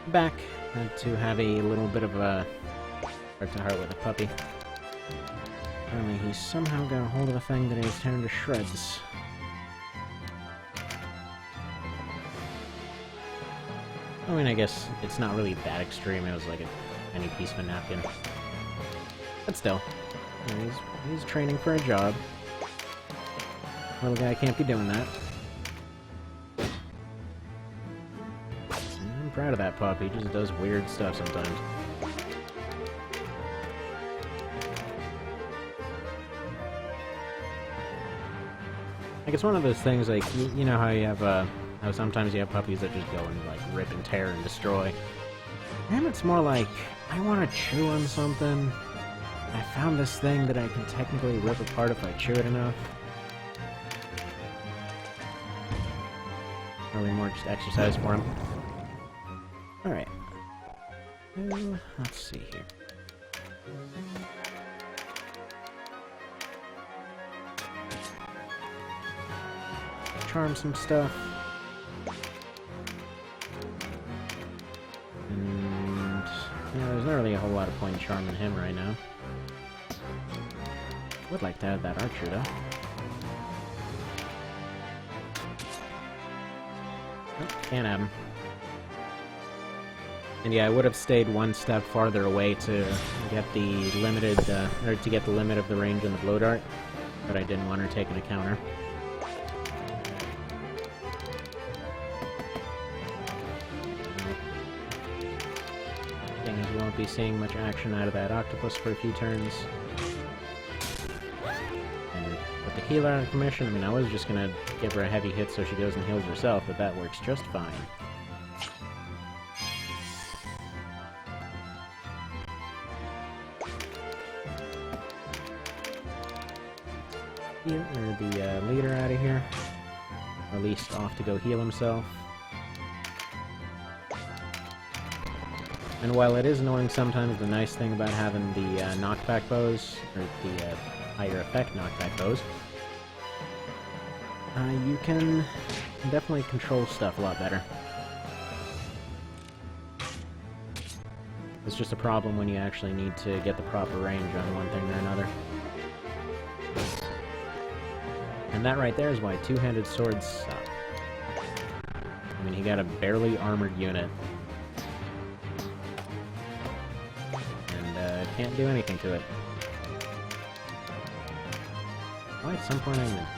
back to have a little bit of a heart-to-heart with the puppy. Apparently he somehow got a hold of a thing that is tearing to shreds. I mean, I guess it's not really that extreme. It was like a tiny piece of a napkin. But still, you know, he's training for a job. Little guy can't be doing that. I'm proud of that pup. He just does weird stuff sometimes. Like, it's one of those things, like, you know how you have, how sometimes you have puppies that just go and, like, rip and tear and destroy. And it's more like, I want to chew on something. I found this thing that I can technically rip apart if I chew it enough. Probably more just exercise for him. Alright. Let's see here. Charm some stuff. And yeah, there's not really a whole lot of point charming him right now. Would like to have that archer though. Oh, can't have him. And yeah, I would have stayed one step farther away to get the limited, or to get the limit of the range on the blow dart, but I didn't want her taking a counter. Thing is, we won't be seeing much action out of that octopus for a few turns. And with the healer out of commission, I mean, I was just gonna give her a heavy hit so she goes and heals herself, but that works just fine. Or the leader out of here, or at least off to go heal himself. And while it is annoying sometimes, the nice thing about having the knockback bows, or the higher effect knockback bows, you can definitely control stuff a lot better. It's just a problem when you actually need to get the proper range on one thing or another. And that right there is why two-handed swords suck. I mean, he got a barely armored unit. And, can't do anything to it. Well, at some point I'm gonna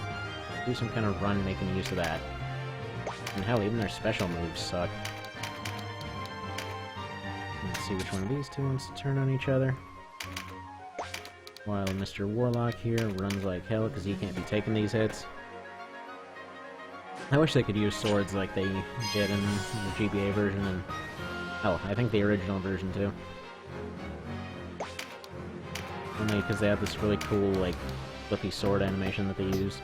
do some kind of run making use of that. And hell, even their special moves suck. Let's see which one of these two wants to turn on each other. While Mr. Warlock here runs like hell because he can't be taking these hits. I wish they could use swords like they did in the GBA version, and hell, I think the original version too. Only because they have this really cool, like, flippy sword animation that they use.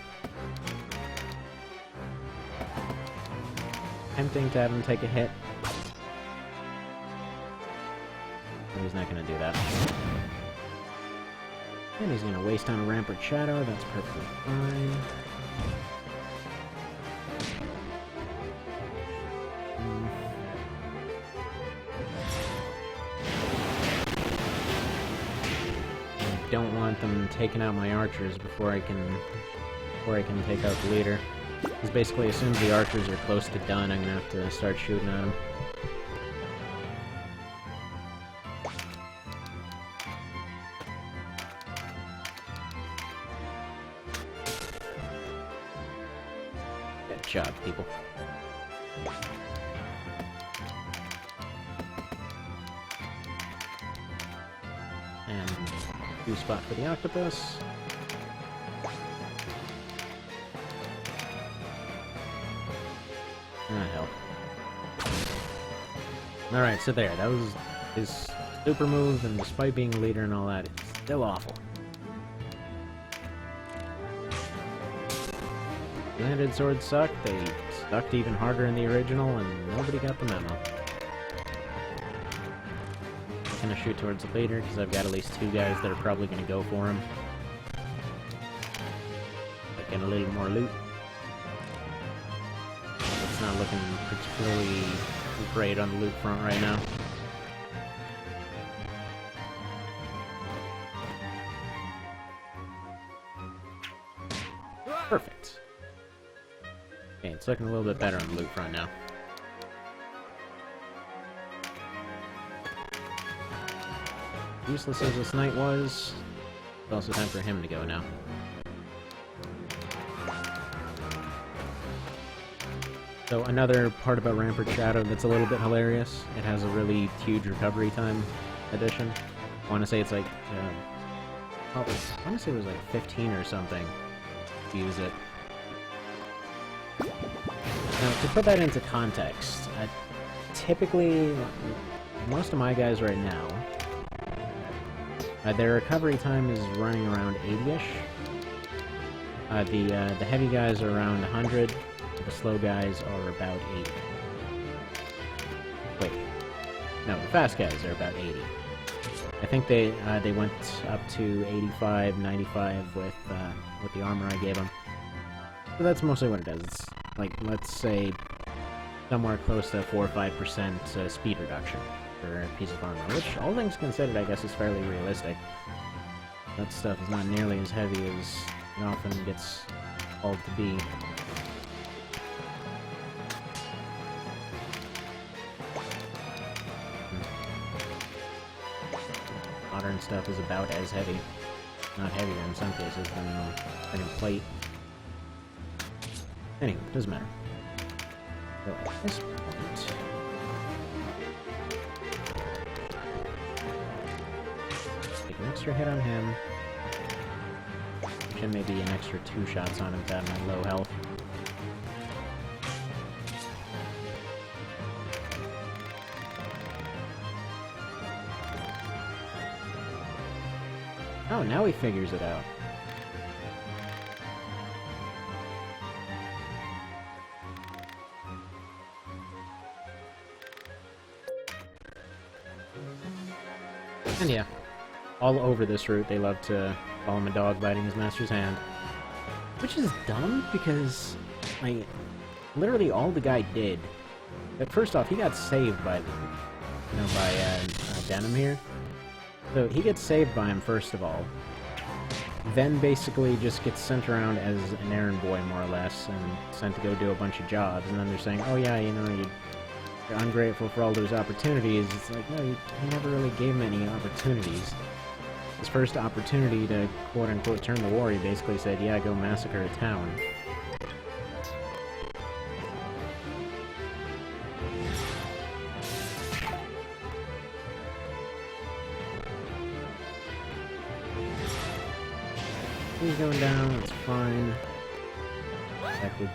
Tempting to have him take a hit. But he's not gonna do that. And he's gonna waste on a Rampart Shadow, that's perfectly fine. I don't want them taking out my archers before I can take out the leader. Because basically as soon as the archers are close to done, I'm gonna have to start shooting at them. Good job, people. And new spot for the octopus. Ah, hell. Alright, so there. That was his super move, and despite being a leader and all that, it's still awful. Two-handed swords suck. They sucked even harder in the original, and nobody got the memo. I'm gonna shoot towards the leader, because I've got at least two guys that are probably gonna go for him. Get a little more loot. It's not looking particularly great on the loot front right now. Perfect. Okay, it's looking a little bit better on the loot front now. Useless as this knight was, it's also time for him to go now. So another part about Rampart Shadow that's a little bit hilarious, it has a really huge recovery time addition. I want to say it's like, I want to say it was like 15 or something to use it. Now, to put that into context, typically, most of my guys right now, their recovery time is running around 80-ish. The heavy guys are around 100. The slow guys are about 80. Wait. No, the fast guys are about 80. I think they went up to 85, 95 with the armor I gave them. So that's mostly what it does. It's like, let's say, somewhere close to 4 or 5% speed reduction for a piece of armor, which, all things considered, I guess is fairly realistic. That stuff is not nearly as heavy as it often gets called to be. Modern stuff is about as heavy, not heavier in some cases, than a plate. Anyway, doesn't matter. So at this point, take an extra hit on him, which maybe an extra 2 shots on him without my low health. Oh, now he figures it out. And yeah, all over this route they love to call him a dog biting his master's hand. Which is dumb, because, like, literally all the guy did... But first off, he got saved by Denim here. So he gets saved by him, first of all. Then basically just gets sent around as an errand boy, more or less, and sent to go do a bunch of jobs. And then they're saying, oh yeah, you know, you're ungrateful for all those opportunities. It's like, no, you never really gave him any opportunities. His first opportunity to quote-unquote turn the war, he basically said, yeah, go massacre a town. He's going down, that's fine. Expected.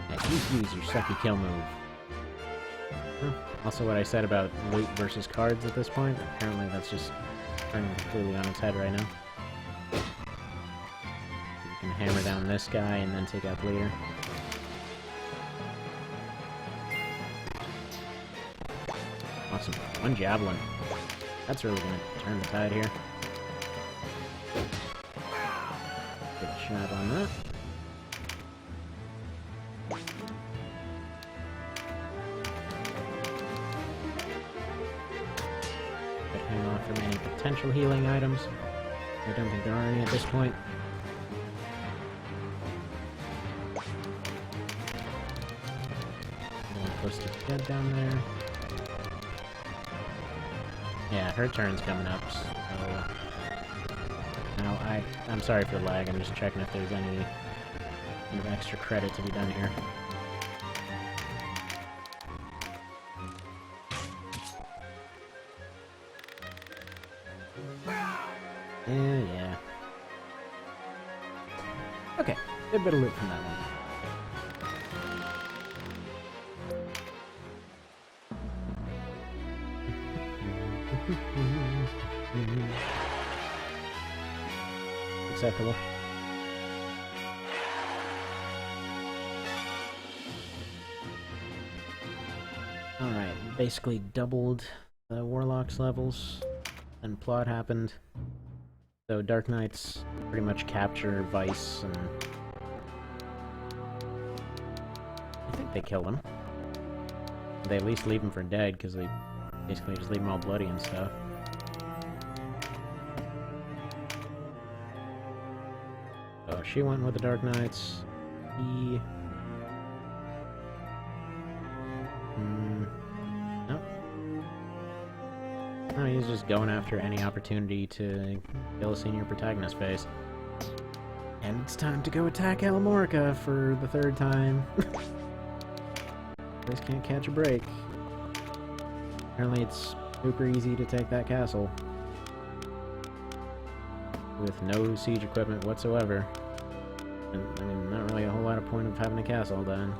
Yeah, use your sucky kill move. Huh. Also what I said about loot versus cards at this point, apparently that's just turning completely on its head right now. You can hammer down this guy and then take out the leader. Awesome. 1 javelin. That's really gonna turn the tide here. Good shot on that. Could hang off from any potential healing items. I don't think there are any at this point. Getting close to dead down there. Yeah, her turn's coming up, so... Now, I'm sorry for the lag, I'm just checking if there's any kind of extra credit to be done here. Yeah. Okay, good bit of loot from that one. Acceptable. Alright, basically doubled the Warlock's levels, and plot happened. So Dark Knights pretty much capture Vice and think they killed him. They at least leave him for dead, because they basically just leave him all bloody and stuff. So she went with the Dark Knights. He... Nope. No, he's just going after any opportunity to kill a senior protagonist face. And it's time to go attack Alamorica for the 3rd time. Guys can't catch a break. Apparently it's super easy to take that castle. With no siege equipment whatsoever. And, I mean, not really a whole lot of point of having a castle then.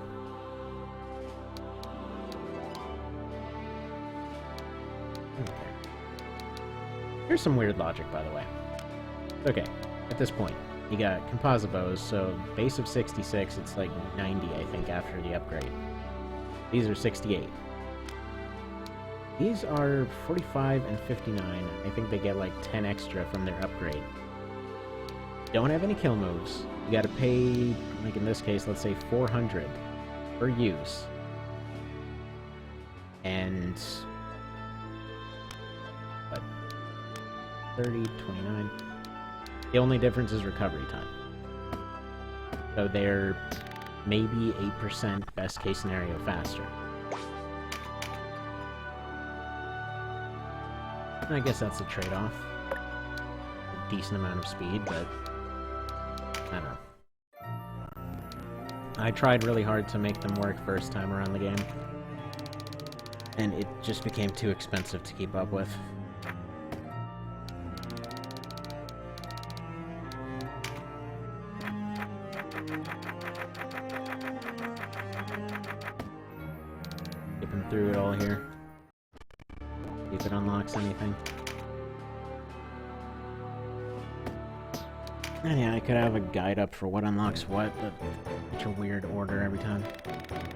Okay. Here's some weird logic, by the way. Okay, at this point, you got composite bows, so base of 66, it's like 90, I think, after the upgrade. These are 68. These are 45 and 59. I think they get like 10 extra from their upgrade. Don't have any kill moves. You gotta pay, like in this case, let's say 400 per use. And... what? 30, 29... The only difference is recovery time. So they're maybe 8% best case scenario faster. And I guess that's a trade-off. A decent amount of speed, but I don't know. I tried really hard to make them work first time around the game, and it just became too expensive to keep up with. Skipping through it all here. See if it unlocks anything. And yeah, I could have a guide up for what unlocks what, but such a weird order every time.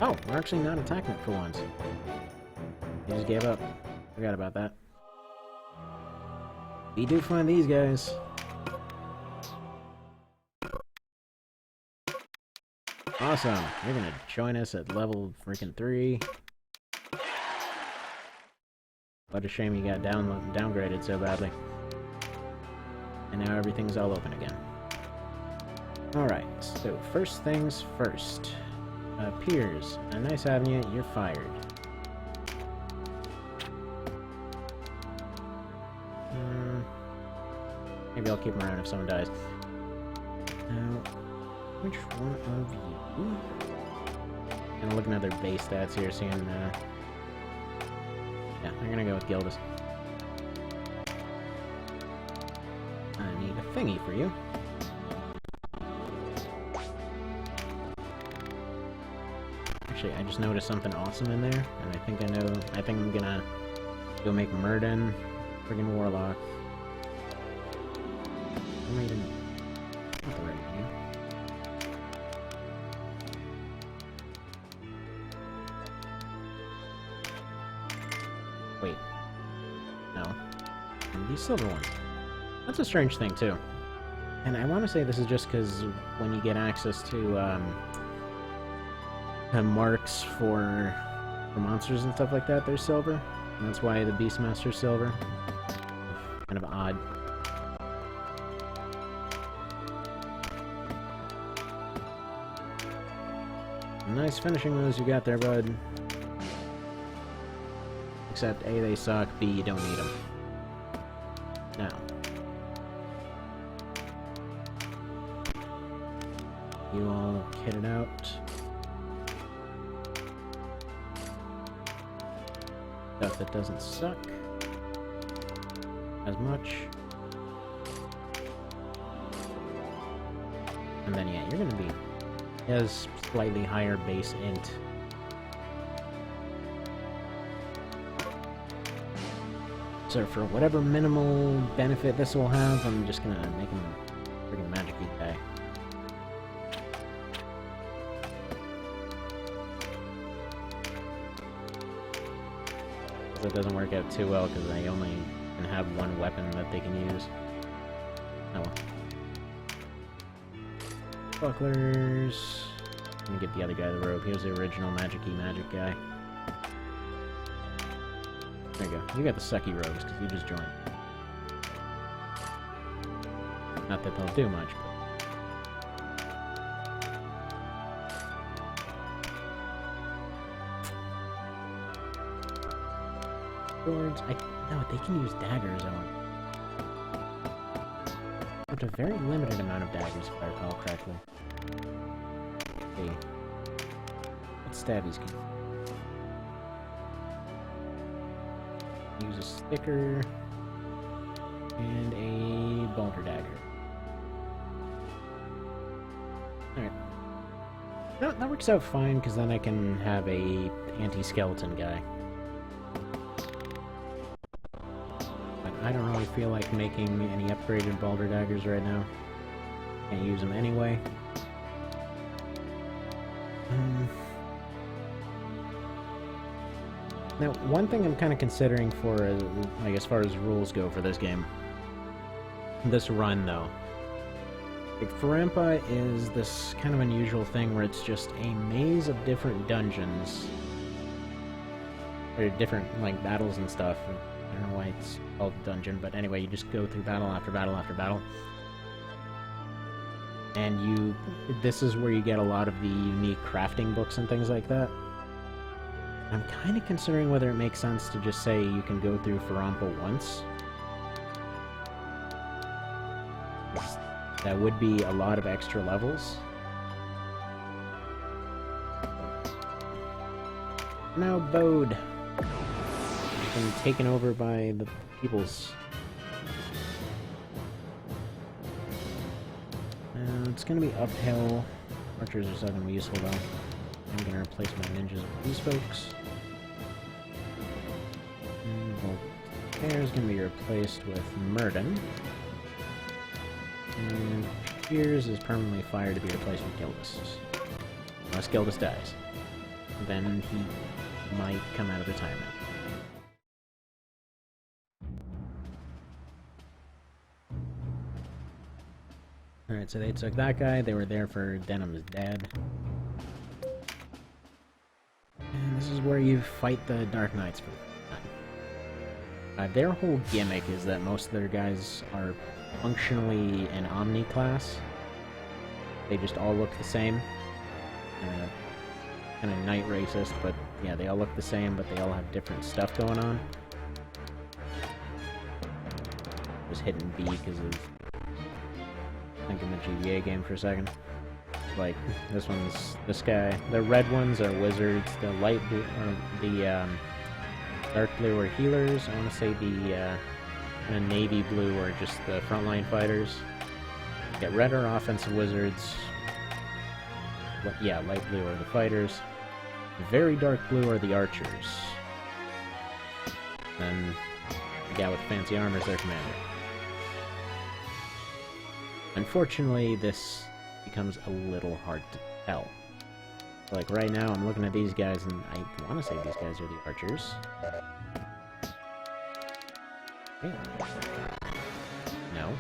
Oh, we're actually not attacking it for once. They just gave up. Forgot about that. We do find these guys. Awesome. You're gonna join us at level freaking 3. What a shame you got downgraded so badly. And now everything's all open again. Alright, so first things first. Piers, a nice having you, you're fired. Maybe I'll keep him around if someone dies. Now, which one of you? Kind of looking at their base stats here, seeing, yeah, I'm gonna go with Gildas. I need a thingy for you. Actually, I just noticed something awesome in there, and I think I'm gonna go make Murden friggin' Warlock. I made him not the right name. Wait. No. These silver ones. That's a strange thing, too. And I want to say this is just because when you get access to, marks for monsters and stuff like that, they're silver. And that's why the Beastmaster's silver. Kind of odd. Nice finishing moves you got there, bud. Except A, they suck, B, you don't need them. Now. You all kitted out. Stuff that doesn't suck as much. And then, yeah, you're gonna be as slightly higher base int. So for whatever minimal benefit this will have, I'm just gonna make him a freaking magic-y guy. That doesn't work out too well because they only can have one weapon that they can use. Oh well. Bucklers. I'm gonna get the other guy the robe. He was the original magic-y magic guy. There you go. You got the sucky robes, because you just joined. Not that they'll do much, but... Swords... No, they can use daggers, I want... There's a very limited amount of daggers, if I recall correctly. Okay. What stabbies can you use? A sticker... and a boulder dagger. Alright. That works out fine, because then I can have a anti-skeleton guy. But I don't really feel like making any upgraded boulder daggers right now. Can't use them anyway. Now, one thing I'm kind of considering for, like, as far as rules go for this game, this run, though. Like, Farampa is this kind of unusual thing where it's just a maze of different dungeons. Or different, like, battles and stuff. I don't know why it's called dungeon, but anyway, you just go through battle after battle after battle. And this is where you get a lot of the unique crafting books and things like that. I'm kind of considering whether it makes sense to just say you can go through Farampa once. That would be a lot of extra levels. Now Boed. Been taken over by the peoples. It's gonna be uphill. Archers are still gonna be useful though. I'm gonna replace my ninjas with these folks. Voltaire's gonna be replaced with Murden. And Piers is permanently fired to be replaced with Gildas. Unless Gildas dies. Then he might come out of retirement. Alright, so they took that guy. They were there for Denham's dad. And this is where you fight the Dark Knights for the time. Their whole gimmick is that most of their guys are functionally an Omni class. They just all look the same. Kind of knight racist, but yeah, they all look the same, but they all have different stuff going on. Just hitting B because of thinking the GBA game for a second. Like, this guy. The red ones are wizards, the light blue, or the dark blue are healers. I want to say the kind of navy blue are just the frontline fighters. Yeah, red are offensive wizards. Yeah, light blue are the fighters. Very dark blue are the archers. Then the guy with fancy armor is their commander. Unfortunately, this becomes a little hard to tell. Like, right now, I'm looking at these guys, and I want to say these guys are the archers. Okay. No.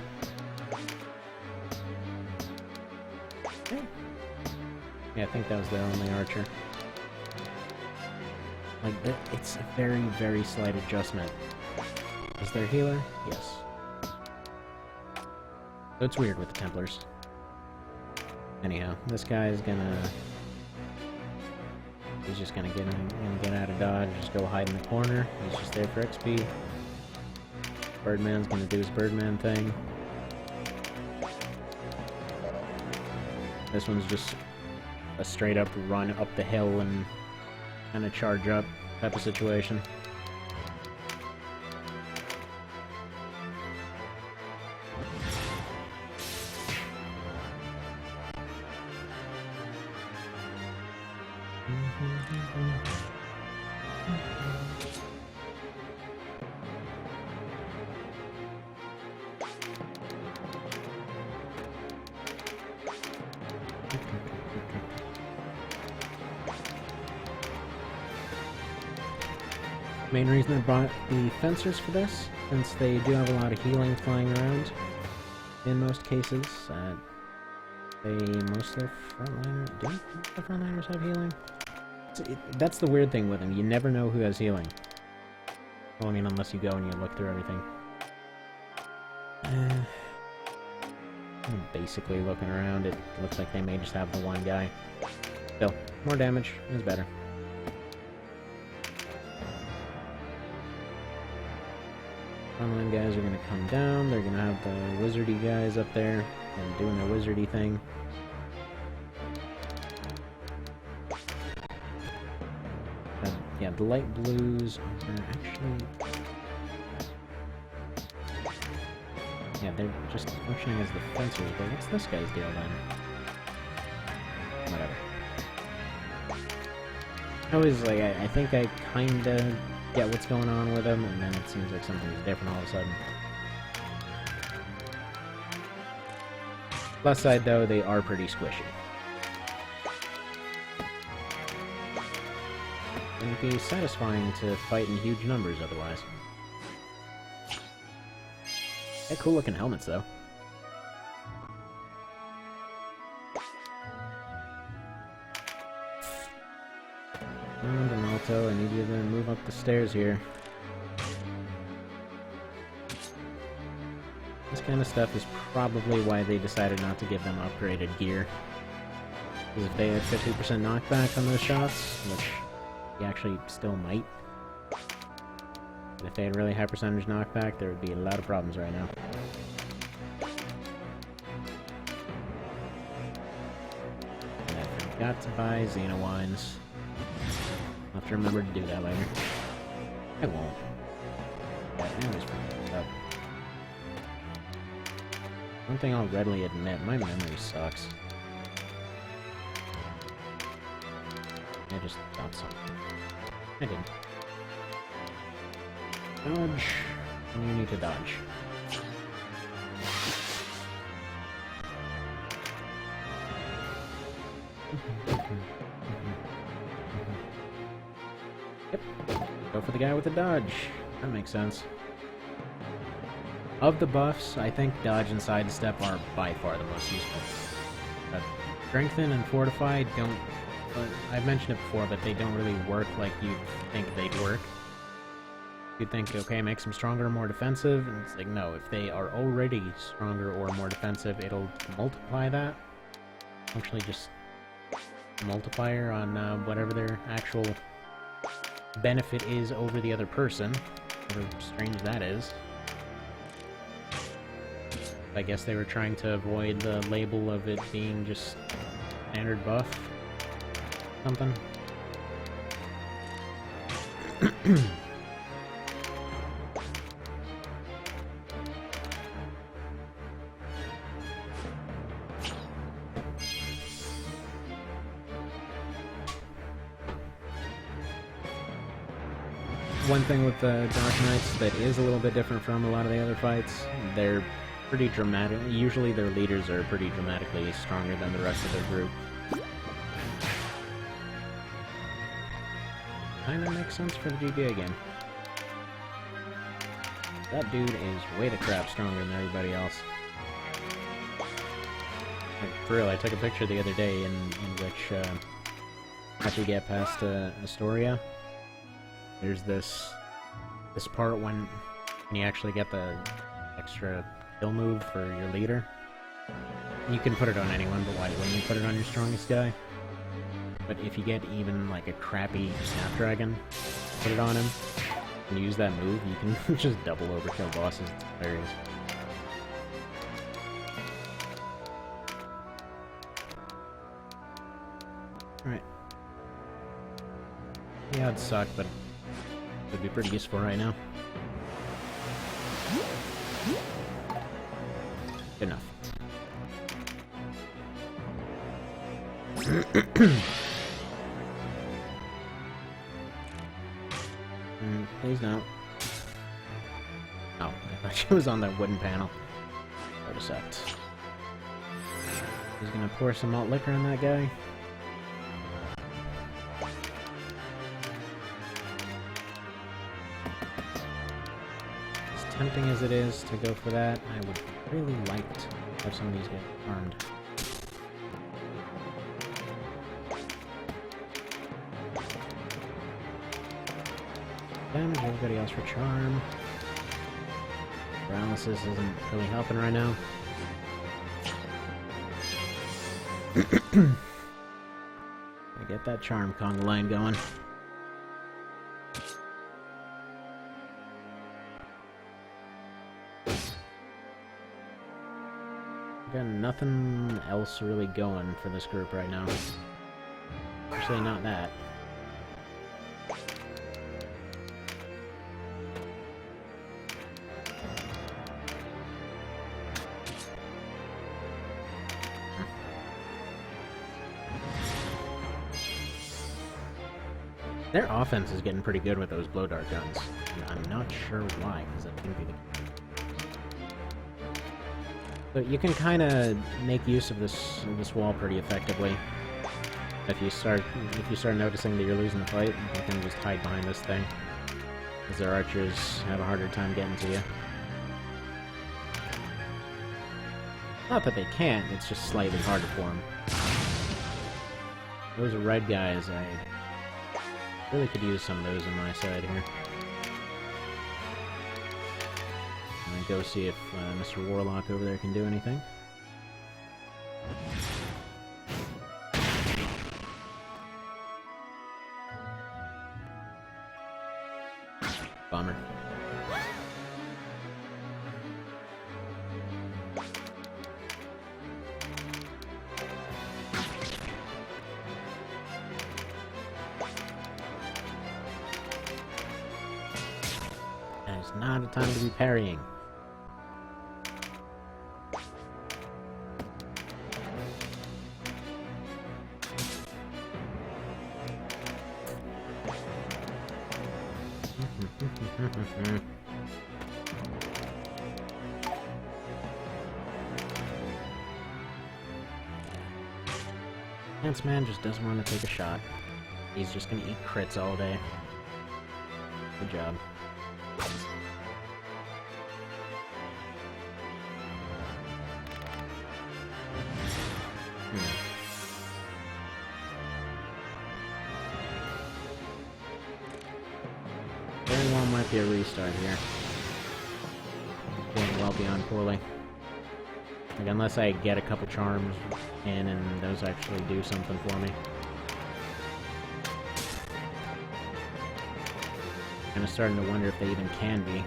Okay. Yeah, I think that was the only archer. Like, it's a very, very slight adjustment. Is there a healer? Yes. So it's weird with the Templars. Anyhow, this guy is gonna... He's just gonna get out of dodge, just go hide in the corner. He's just there for XP. Birdman's gonna do his Birdman thing. This one's just a straight up run up the hill and kind of charge up type of situation. Main reason I brought the fencers for this, since they do have a lot of healing flying around in most cases. Most of the frontliners... Do most of the frontliners have healing? That's the weird thing with them. You never know who has healing. Well, I mean, unless you go and you look through everything. I'm basically looking around. It looks like they may just have the one guy. Still, more damage is better. Frontline guys are going to come down. They're going to have the wizardy guys up there and doing their wizardy thing. Yeah, the light blues are actually... Yeah, they're just functioning as the fencers, but what's this guy's deal then? Whatever. I always, like, I think I kinda get what's going on with him, and then it seems like something's different all of a sudden. Plus side, though, they are pretty squishy. It would be satisfying to fight in huge numbers otherwise. Yeah, cool looking helmets though. And Donalto, I need you to move up the stairs here. This kind of stuff is probably why they decided not to give them upgraded gear. Because if they had 50% knockback on those shots, which you actually still might. If they had really high percentage knockback, there would be a lot of problems right now. And I forgot to buy Xena wines. I'll have to remember to do that later. I won't. But I always forget that. One thing I'll readily admit, my memory sucks. I just thought so. I didn't. Dodge. You need to dodge. Yep. Go for the guy with the dodge. That makes sense. Of the buffs, I think dodge and sidestep are by far the most useful. But strengthen and fortify don't... I've mentioned it before, but they don't really work like you'd think they'd work. You'd think, okay, makes them stronger or more defensive, and it's like, no, if they are already stronger or more defensive, it'll multiply that. Actually just a multiplier on whatever their actual benefit is over the other person. However strange that is. I guess they were trying to avoid the label of it being just standard buff. Something. One thing with the Dark Knights that is a little bit different from a lot of the other fights, they're pretty dramatic. Usually their leaders are pretty dramatically stronger than the rest of their group. Kinda makes sense for the GBA game. That dude is way the crap stronger than everybody else. Like, for real, I took a picture the other day in which, after you get past Astoria, there's this part when you actually get the extra kill move for your leader. You can put it on anyone, but why wouldn't you put it on your strongest guy? But if you get even like a crappy Snapdragon, put it on him, and use that move, you can just double overkill bosses. It's hilarious. Alright. Yeah, it'd suck, but it would be pretty useful right now. Good enough. Please don't. Oh, I thought she was on that wooden panel. That would've sucked. He's gonna pour some malt liquor on that guy. As tempting as it is to go for that, I would really like to have some of these get armed. damage, everybody else for charm. Paralysis isn't really helping right now. I get that charm conga line going. Got nothing else really going for this group right now. Especially not that. Their offense is getting pretty good with those blow dart guns. And I'm not sure why, because that can be the case. So you can kind of make use of this wall pretty effectively. If you start noticing that you're losing the fight, you can just hide behind this thing, because their archers have a harder time getting to you. Not that they can't, it's just slightly harder for them. Those red guys, I really could use some of those on my side here. I'm gonna go see if Mr. Warlock over there can do anything. Bummer. And it's not a time to be parrying. Lance Man just doesn't want to take a shot. He's just gonna eat crits all day. Good job. Very well might be a restart here. Going well beyond poorly. Like, unless I get a couple charms in and those actually do something for me. Kinda starting to wonder if they even can be.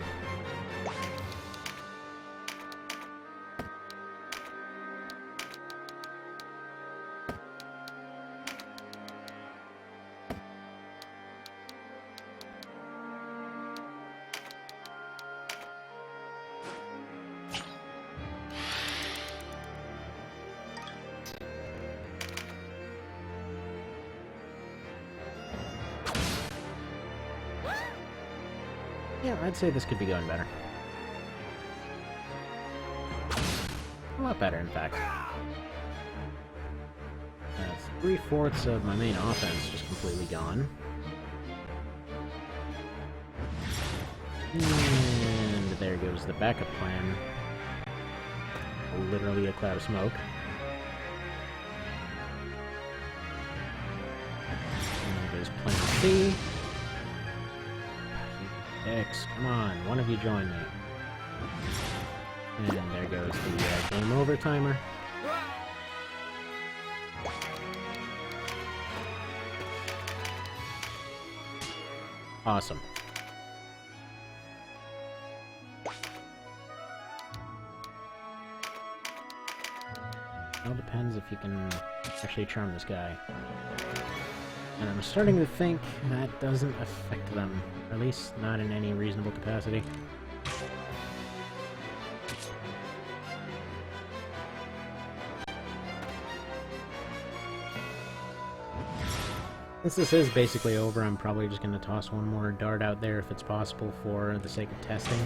Yeah, I'd say this could be going better. A lot better, in fact. That's 3/4 of my main offense just completely gone. And there goes the backup plan. Literally a cloud of smoke. And there's Plan C. X, come on, one of you join me. And there goes the game over timer. Awesome. It all depends if you can actually charm this guy. And I'm starting to think that doesn't affect them, or at least not in any reasonable capacity. Since this is basically over, I'm probably just going to toss one more dart out there if it's possible for the sake of testing.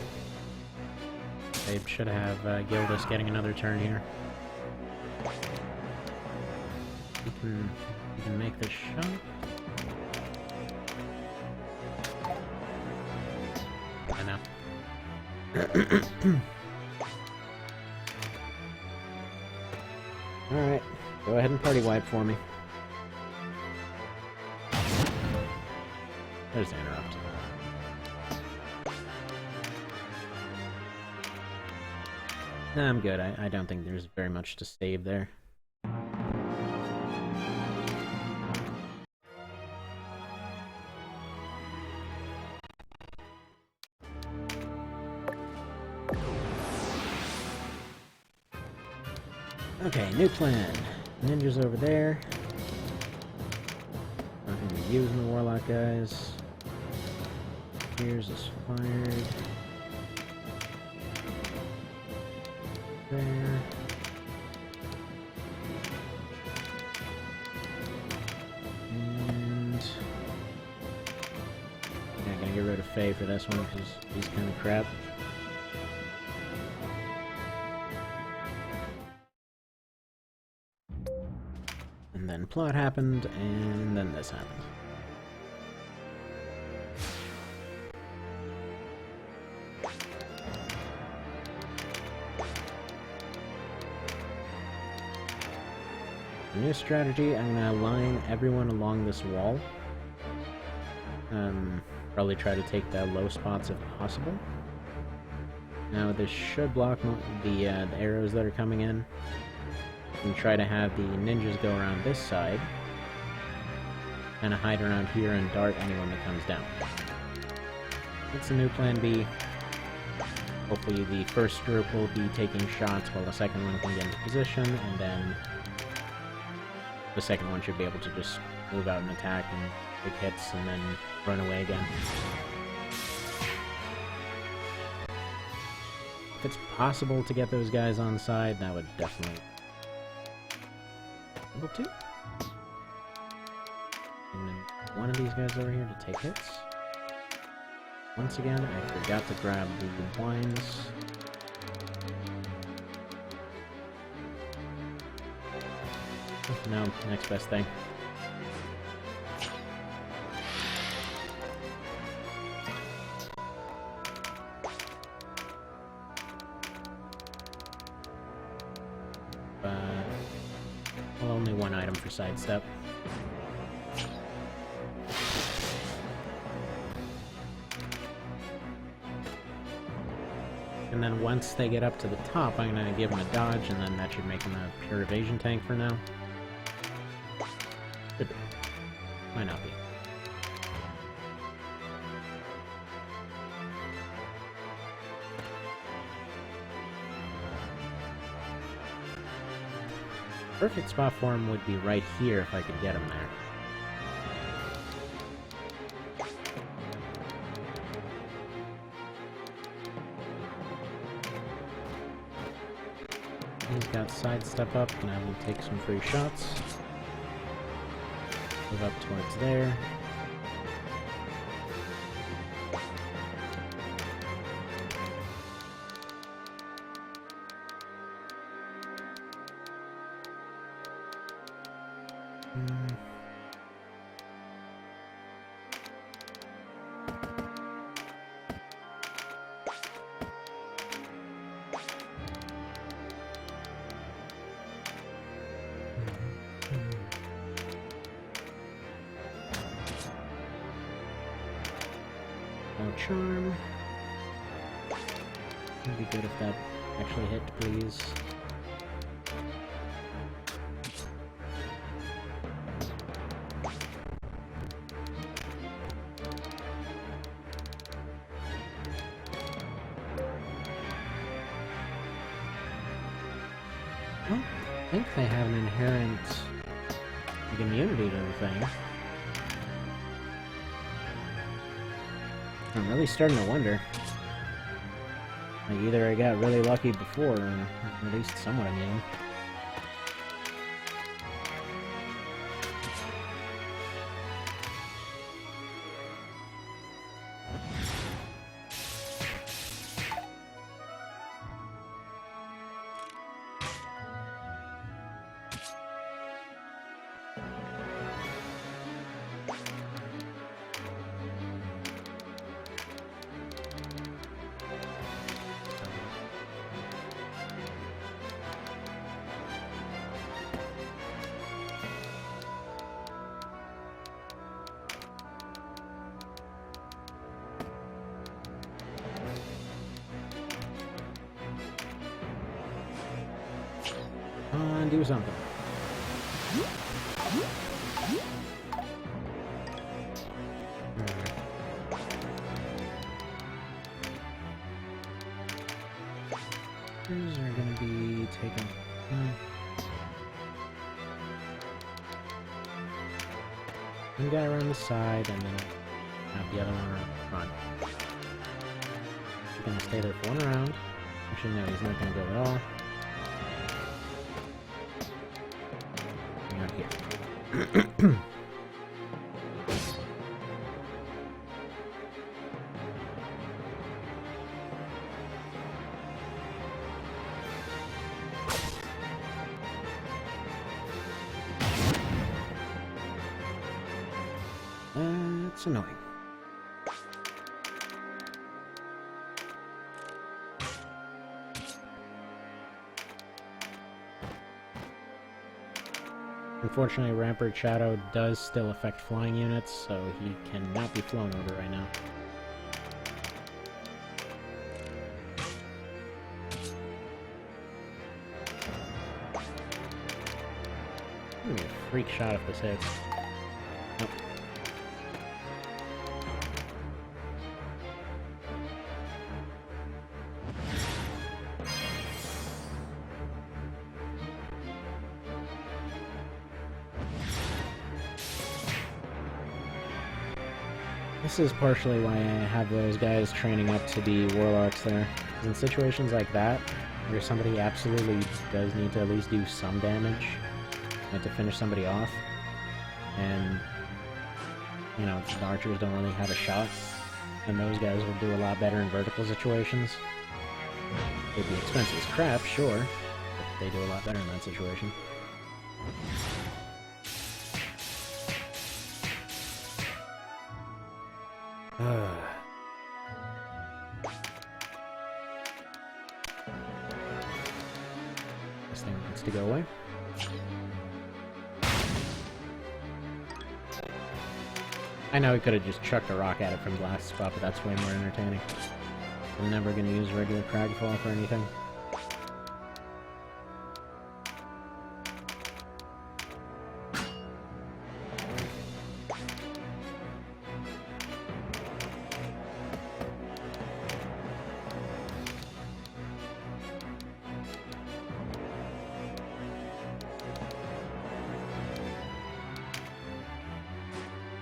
They should have Gildas getting another turn here. You can make this shot. I know. Alright, go ahead and party wipe for me. There's the interrupt. Nah, I'm good. I don't think there's very much to save there. Okay, new plan. Ninjas over there. Not gonna be using the warlock guys. Here's is fired. There. And yeah, gonna get rid of Faye for this one because he's kind of crap. And then plot happened, and then this happened. New strategy, I'm gonna line everyone along this wall. Probably try to take the low spots if possible. Now this should block the arrows that are coming in. And try to have the ninjas go around this side. Kinda hide around here and dart anyone that comes down. That's a new plan B. Hopefully the first group will be taking shots while the second one can get into position, and then the second one should be able to just move out and attack and take hits and then run away again. If it's possible to get those guys on side, that would definitely be able to. And then one of these guys over here to take hits. Once again, I forgot to grab the wines. No, next best thing. Well, only one item for sidestep. And then once they get up to the top, I'm gonna give them a dodge, and then that should make them a pure evasion tank for now. Could be. Might not be. Perfect spot for him would be right here if I could get him there. He's got sidestep up, and I will take some free shots. Move up towards there. No charm. It'd be good if that actually hit, please. Well, I think they have an inherent immunity to the thing. I'm really starting to wonder. Like, either I got really lucky before, or at least somewhat immune. and do something. These are going to be taken. One guy around the side, and then have the other one around the front. He's going to stay there for one round. Actually, no, he's not going to go at all. Out here. It's annoying. Unfortunately, Rampart Shadow does still affect flying units, so he cannot be flown over right now. Give me a freak shot if this hits. Nope. This is partially why I have those guys training up to be warlocks there. In situations like that, where somebody absolutely does need to at least do some damage to finish somebody off, and, you know, the archers don't really have a shot, and those guys will do a lot better in vertical situations. They'd be expensive as crap, sure, but they do a lot better in that situation. This thing needs to go away. I know he could have just chucked a rock at it from the last spot, but that's way more entertaining. I'm never going to use regular Cragfall for anything.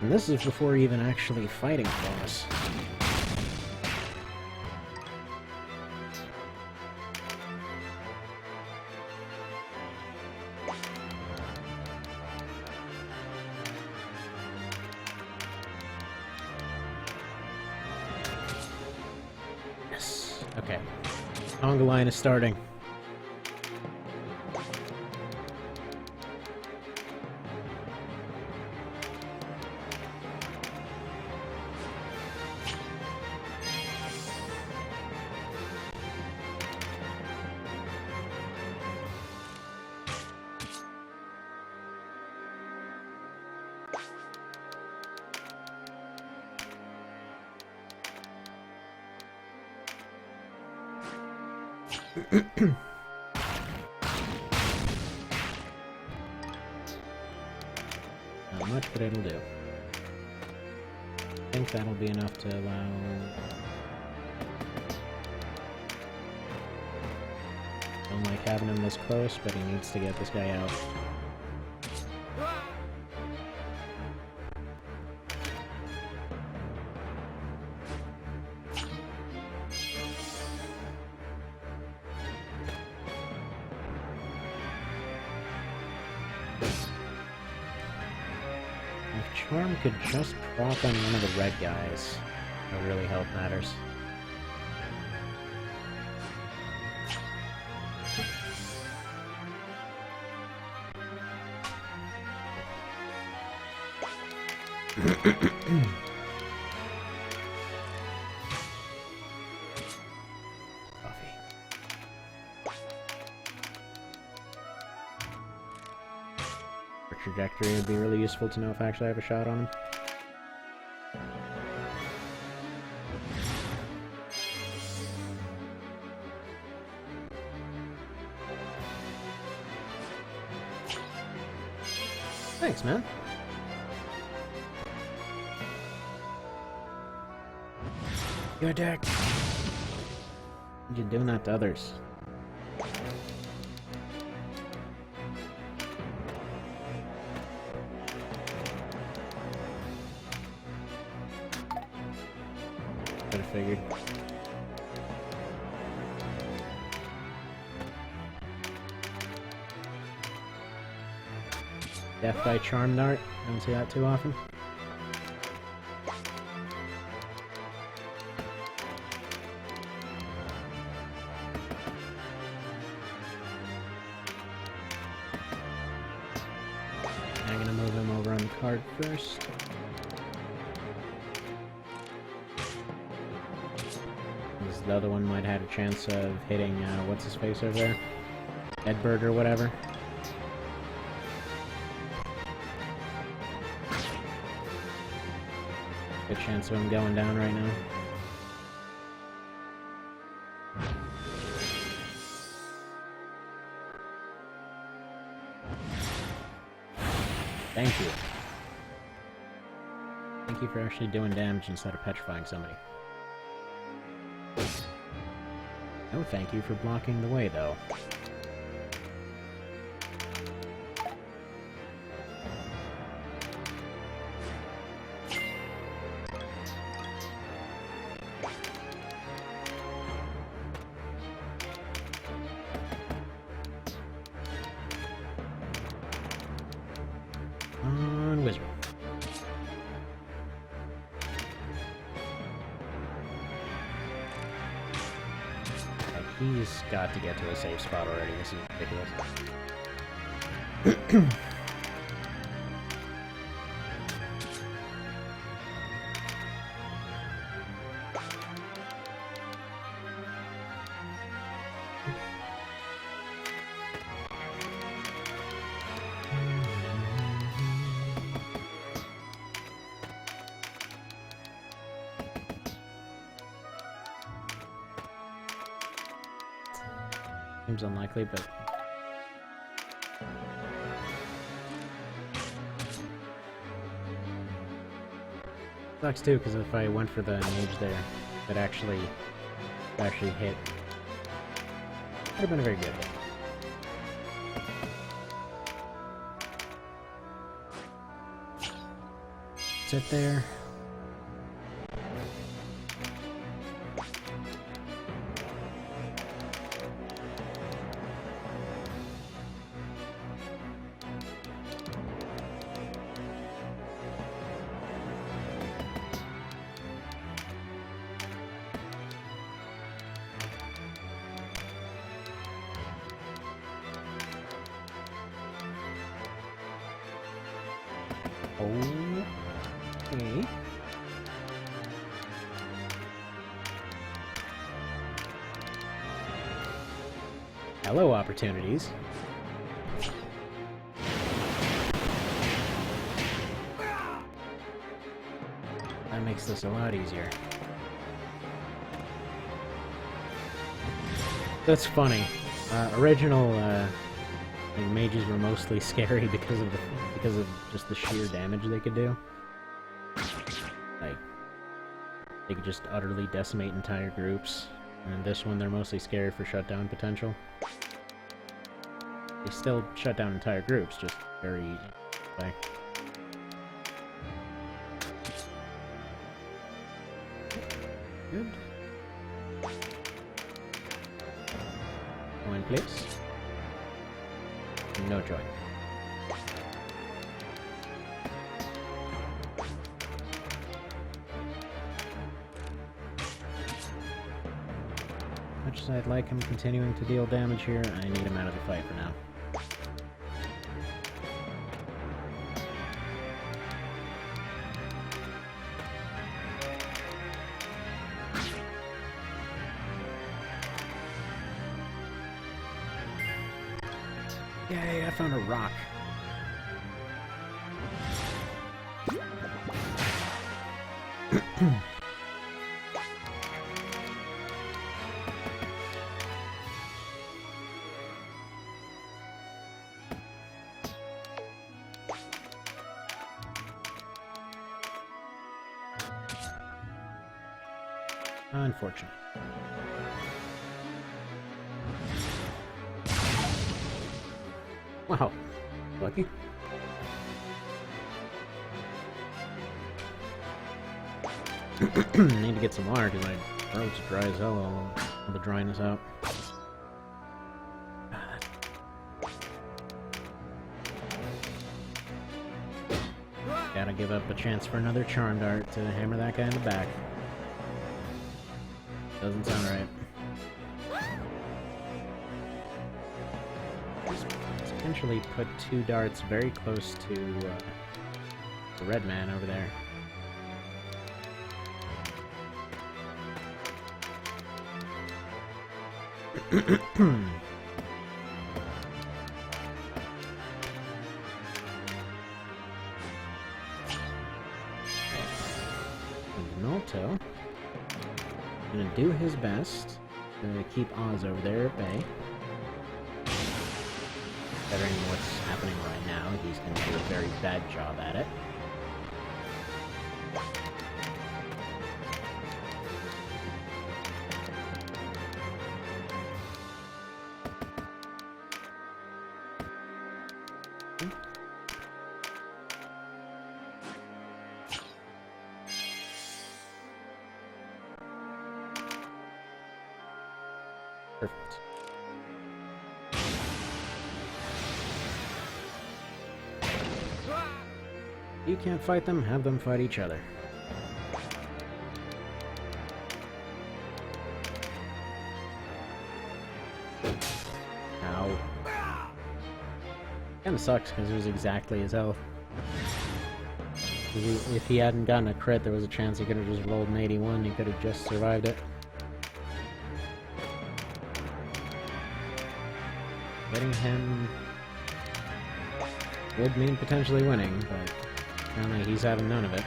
And this is before even actually fighting for us. Yes. Okay. Conga line is starting. Not much, but it'll do. I think that'll be enough to allow... Don't like having him this close, but he needs to get this guy out. Charm could just prop on one of the red guys. That really help matters. Trajectory would be really useful to know if I actually have a shot on him. Thanks, man. You're a dick. You're doing that to others. Could have figured. Death by Charm Dart. Don't see that too often. I'm gonna move him over on the card first. Because the other one might have had a chance of hitting, what's his face over there? Edbird or whatever. Good chance of him going down right now. Thank you. Thank you for actually doing damage instead of petrifying somebody. No thank you for blocking the way, though. On Wizard. He's got to get to a safe spot already. This is ridiculous. Seems unlikely, but... Sucks too, because if I went for the mage there, that actually hit. Would have been a very good hit. Sit there. Okay. Hello, opportunities. That makes this a lot easier. That's funny. Original like mages were mostly scary because of just the sheer damage they could do. Like they could just utterly decimate entire groups. And in this one, they're mostly scary for shutdown potential. They still shut down entire groups, just very like. Good. Coin, please. No joy. Much as I'd like him continuing to deal damage here, I need him out of the fight for now. Yay, I found a rock. Unfortunate. Wow. Lucky. Need to get some water because my throat's dry as hell all the dryness out. Gotta give up a chance for another Charm Dart to hammer that guy in the back. Doesn't sound right. Let's eventually put 2 darts very close to the red man over there. Nolto gonna do his best to keep Oz over there at bay. Considering what's happening right now, he's gonna do a very bad job at it. Perfect. You can't fight them, have them fight each other. Ow. Kinda sucks because it was exactly his health. If he hadn't gotten a crit, there was a chance he could have just rolled an 81, he could have just survived it. Getting him would mean potentially winning, but apparently he's having none of it.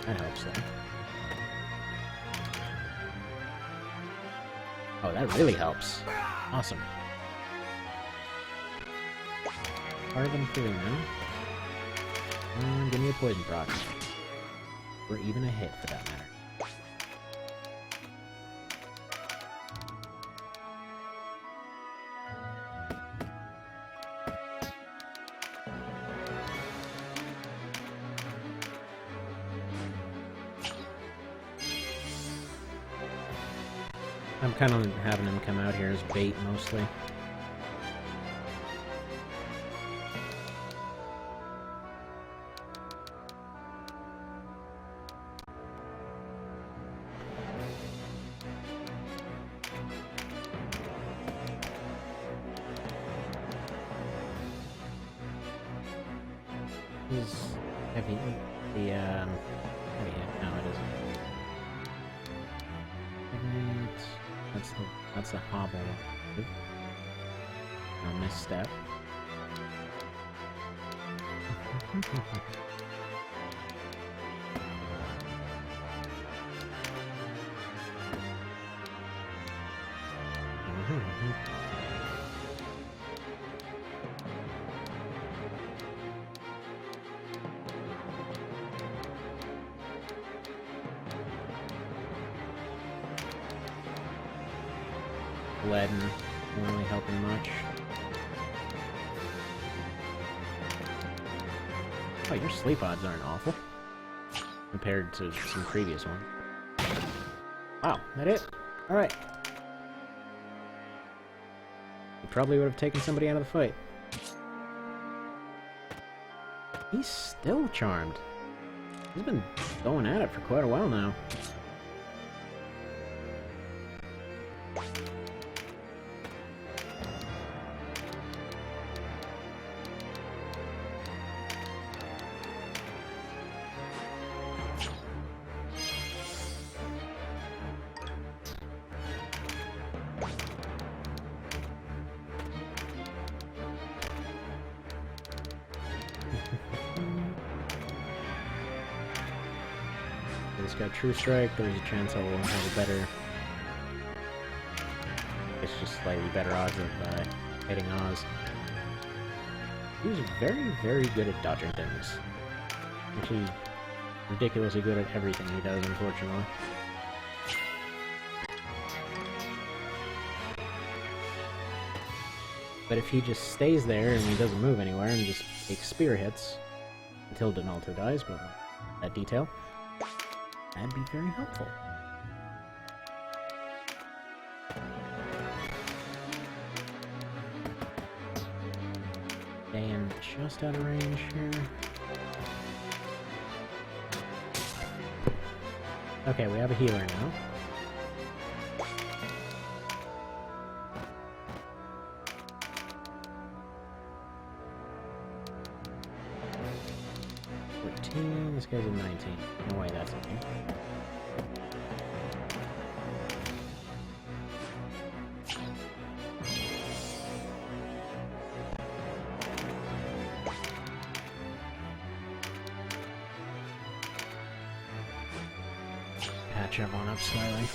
That helps, though. Oh, that really helps. Awesome. Harder than 3 now. And give me a poison proc. Or even a hit, for that matter. I'm kind of having him come out here as bait, mostly. He's heavy. Heavy hit. No, it isn't. That's the hobble. A misstep. Boed won't really helping much. Oh, your sleep odds aren't awful compared to some previous ones. Wow, that it? Alright. You probably would have taken somebody out of the fight. He's still charmed. He's been going at it for quite a while now. He's got True Strike, there's a chance I will have a better... It's just slightly better odds of hitting Oz. He was very, very good at dodging things. Actually, ridiculously good at everything he does, unfortunately. But if he just stays there and he doesn't move anywhere and just takes spear hits until Donalto dies, but that detail, that'd be very helpful. Staying just out of range here. Okay, we have a healer now. This guy's a 19. No way, that's okay. Patch everyone up slightly.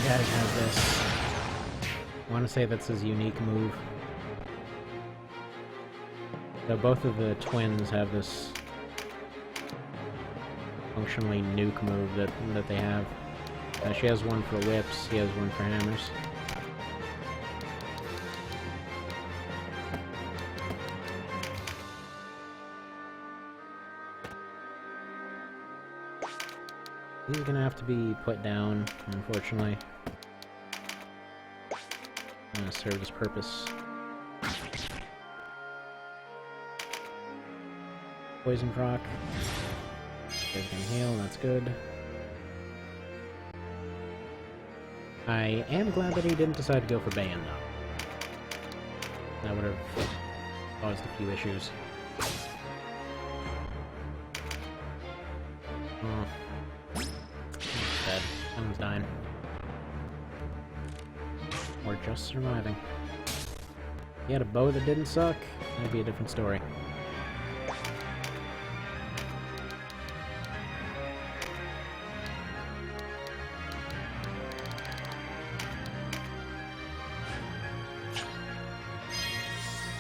I have this. I want to say that's his unique move. So both of the twins have this functionally nuke move that they have. She has one for whips, he has one for hammers. He's gonna have to be put down, unfortunately. Gonna serve his purpose. Poison proc. Guys can heal, that's good. I am glad that he didn't decide to go for Boed, though. That would have caused a few issues. Oh. Dead. Someone's dying. Or just surviving. If he had a bow that didn't suck, that'd be a different story.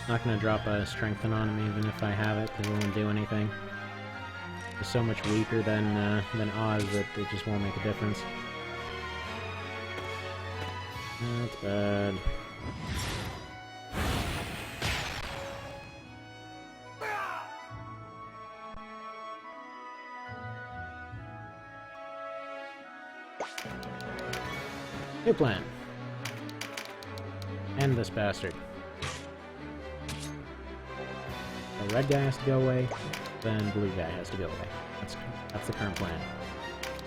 Not gonna drop a strengthen on him even if I have it, because it won't do anything. He's so much weaker than Oz that it just won't make a difference. That's bad. New plan. End this bastard. The red guy has to go away, then blue guy has to go away. That's the current plan.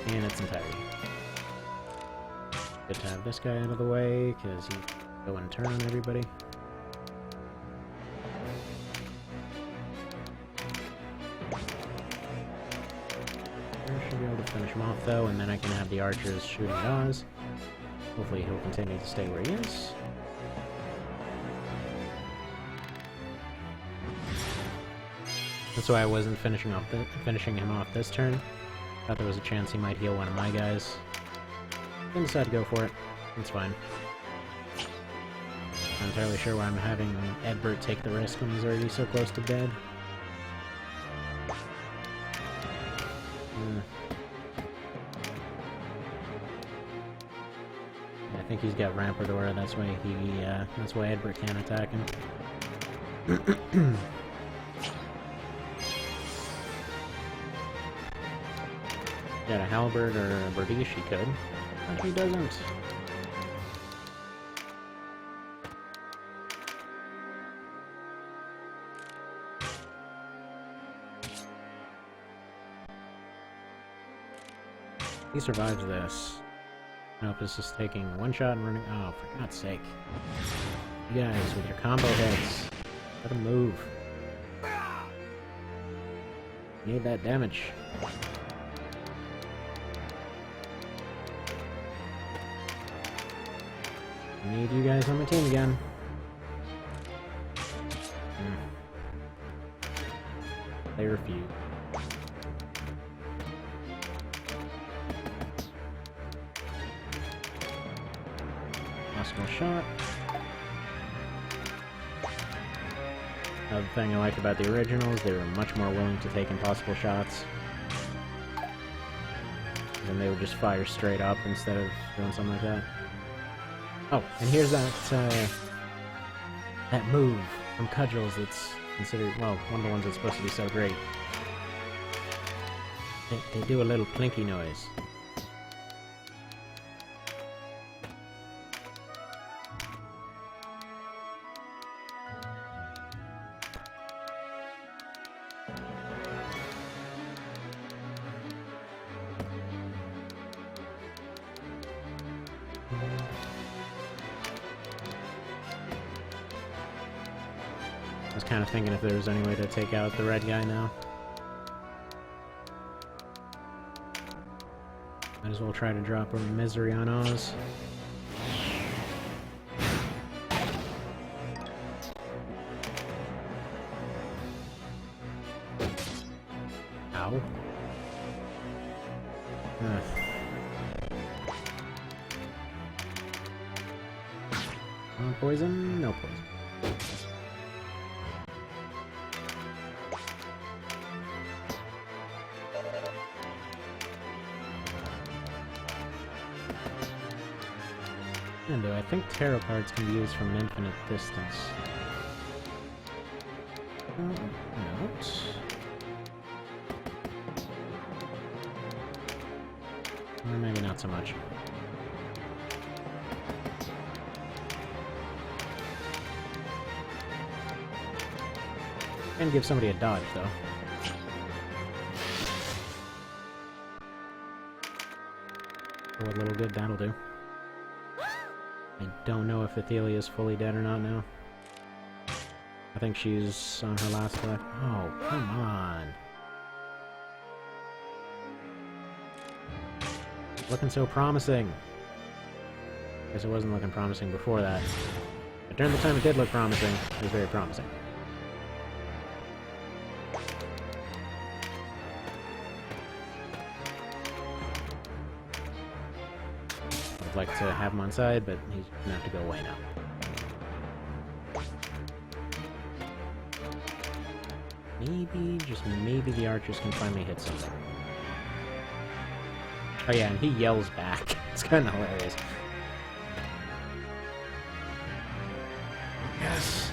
In its entirety. Good to have this guy out of the way, because he can go and turn on everybody. I should be able to finish him off though, and then I can have the archers shooting at Oz. Hopefully he'll continue to stay where he is. That's why I wasn't finishing him off this turn. Thought there was a chance he might heal one of my guys. Didn't decide to go for it. It's fine. Not entirely sure why I'm having Edbert take the risk when he's already so close to dead. I think he's got Rampador. That's why that's why Edbert can't attack him. Got a halberd or a Berdish, he could. But he doesn't. He survives this. Nope, this is taking one shot and running. Oh, for God's sake. You guys, with your combo hits, let him move. Need that damage. I need you guys on my team again. They refuse. possible shot. Another thing I liked about the originals, they were much more willing to take impossible shots. And they would just fire straight up instead of doing something like that. Oh, and here's that, that move from Cudgels that's considered, well, one of the ones that's supposed to be so great. They do a little plinky noise. I was kind of thinking if there was any way to take out the red guy now. Might as well try to drop a misery on Oz. Ow. Poison? No poison. And I think tarot cards can be used from an infinite distance. Out. Or maybe not so much. And give somebody a dodge, though. For what little good that'll do. I don't know if Athelia is fully dead or not now. I think she's on her last left. Oh, come on. Looking so promising. Guess it wasn't looking promising before that. But during the time it did look promising, it was very promising. I'd like to have him on side, but he's gonna have to go away now. Maybe, just maybe the archers can finally hit something. Oh yeah, and he yells back. It's kind of hilarious. Yes.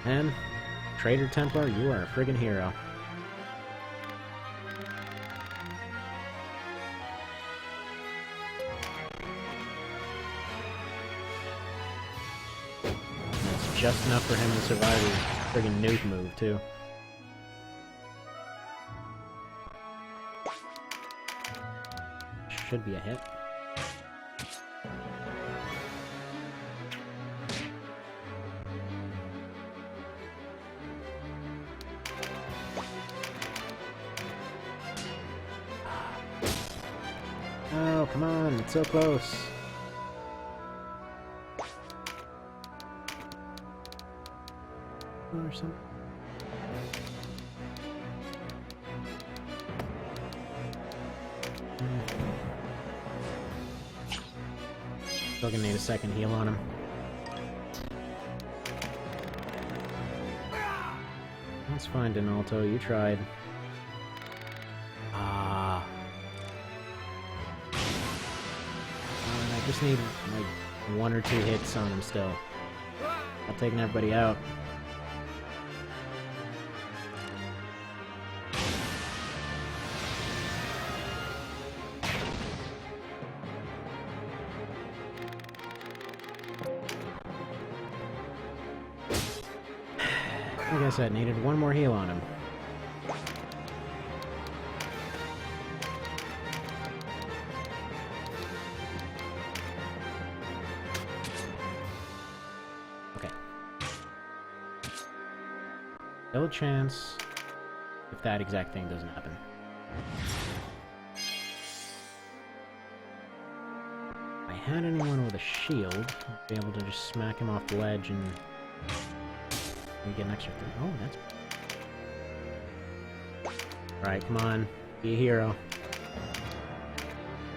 And, Traitor Templar, you are a friggin' hero. It's just enough for him to survive his friggin' nuke move, too. Should be a hit. Oh, come on, it's so close. Or something. Still gonna need a second heal on him. That's fine, Donalto. You tried. I just need like 1 or 2 hits on him still. I'm taking everybody out. Like I said, needed 1 more heal on him. Okay. Still a chance if that exact thing doesn't happen. If I had anyone with a shield, I'd be able to just smack him off the ledge and get an extra 3. Oh, that's... Alright, come on. Be a hero.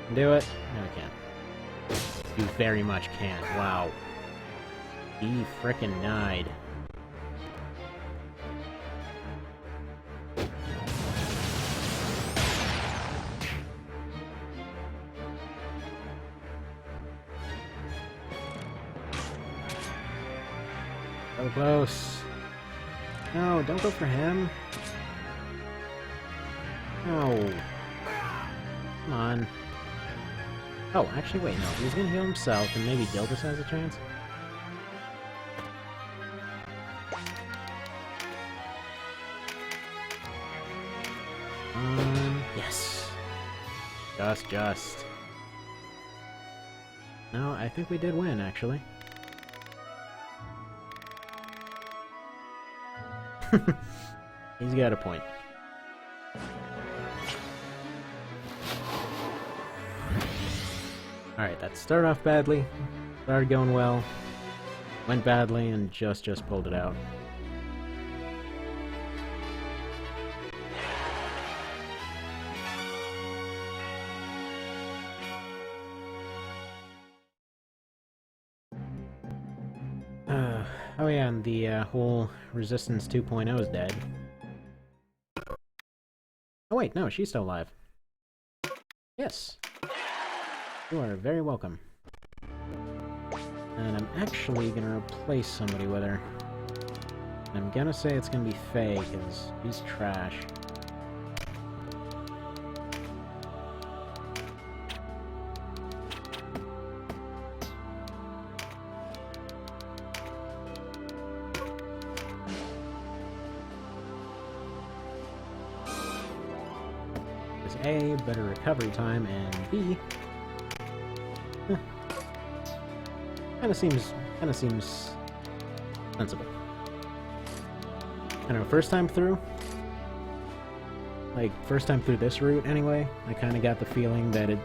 Can do it? No, we can't. You very much can. Wow. He frickin' died. So close. No, don't go for him. No. Come on. Oh, actually, wait, no. He's gonna heal himself, and maybe Dildus has a chance? Yes. Just. No, I think we did win, actually. He's got a point. Alright, that started off badly, started going well, went badly, and just pulled it out. Oh yeah, and the whole Resistance 2.0 is dead. Oh wait, no, she's still alive. Yes. You are very welcome. And I'm actually gonna replace somebody with her. I'm gonna say it's gonna be Faye, because he's trash. A, better recovery time, and B, kinda seems sensible. I know, first time through this route anyway, I kinda got the feeling that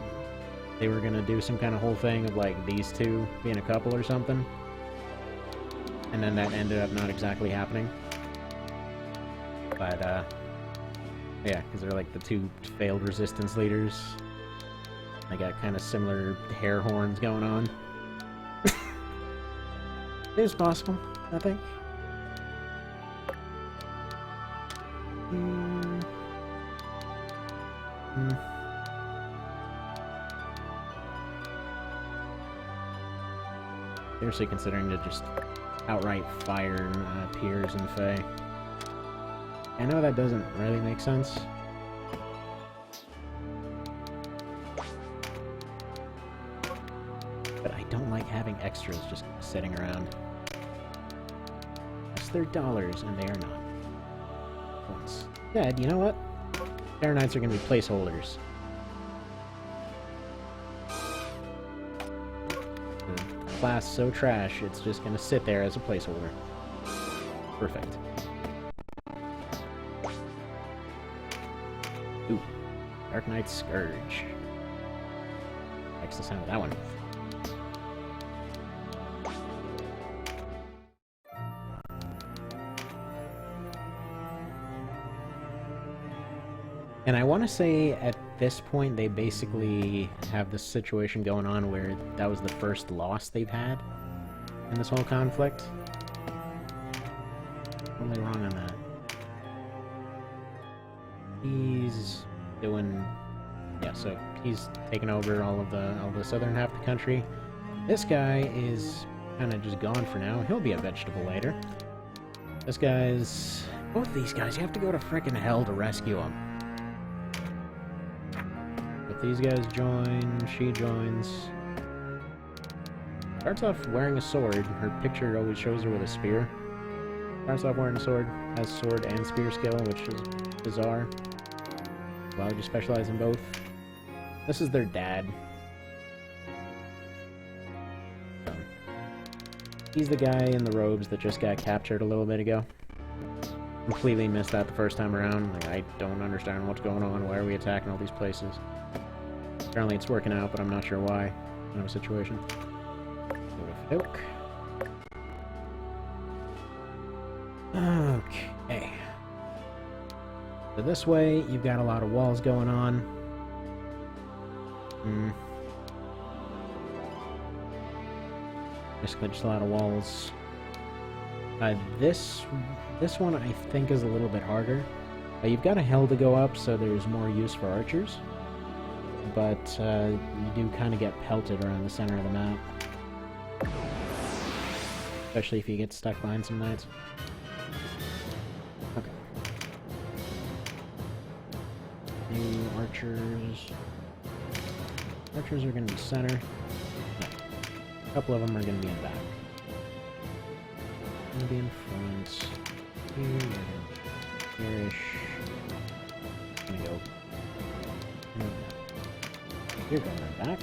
they were gonna do some kind of whole thing of like these two being a couple or something. And then that ended up not exactly happening. But, yeah, because they're like the two failed resistance leaders. They got kind of similar hair horns going on. It is possible, I think. Seriously considering to just outright fire Piers and Faye. I know that doesn't really make sense. But I don't like having extras just sitting around. Yes, they're dollars, and they are not. Once. Dad, you know what? Terror Knights are gonna be placeholders. The class so trash, it's just gonna sit there as a placeholder. Perfect. Ooh, Dark Knight's Scourge. Likes the sound of that one. And I want to say at this point they basically have this situation going on where that was the first loss they've had in this whole conflict. Totally wrong on that. He's doing, yeah, so he's taken over all the southern half of the country. This guy is kind of just gone for now. He'll be a vegetable later. This guy's, both these guys, you have to go to frickin' hell to rescue them. If these guys join, she joins. Starts off wearing a sword. Her picture always shows her with a spear. Starts off wearing a sword, has sword and spear skill, which is bizarre. Why would you specialize in both? This is their dad. So, he's the guy in the robes that just got captured a little bit ago. Completely missed that the first time around. Like, I don't understand what's going on. Why are we attacking all these places? Apparently it's working out, but I'm not sure why. Kind of a situation. Oak. Okay. So this way, you've got a lot of walls going on. Basically just a lot of walls. This one I think is a little bit harder. You've got a hill to go up, so there's more use for archers. But you do kind of get pelted around the center of the map. Especially if you get stuck behind some knights. Okay. New archers. Archers are going to be center. No. A couple of them are going to be in back. Going to be in front. Here-ish. Gonna go. You're going right back.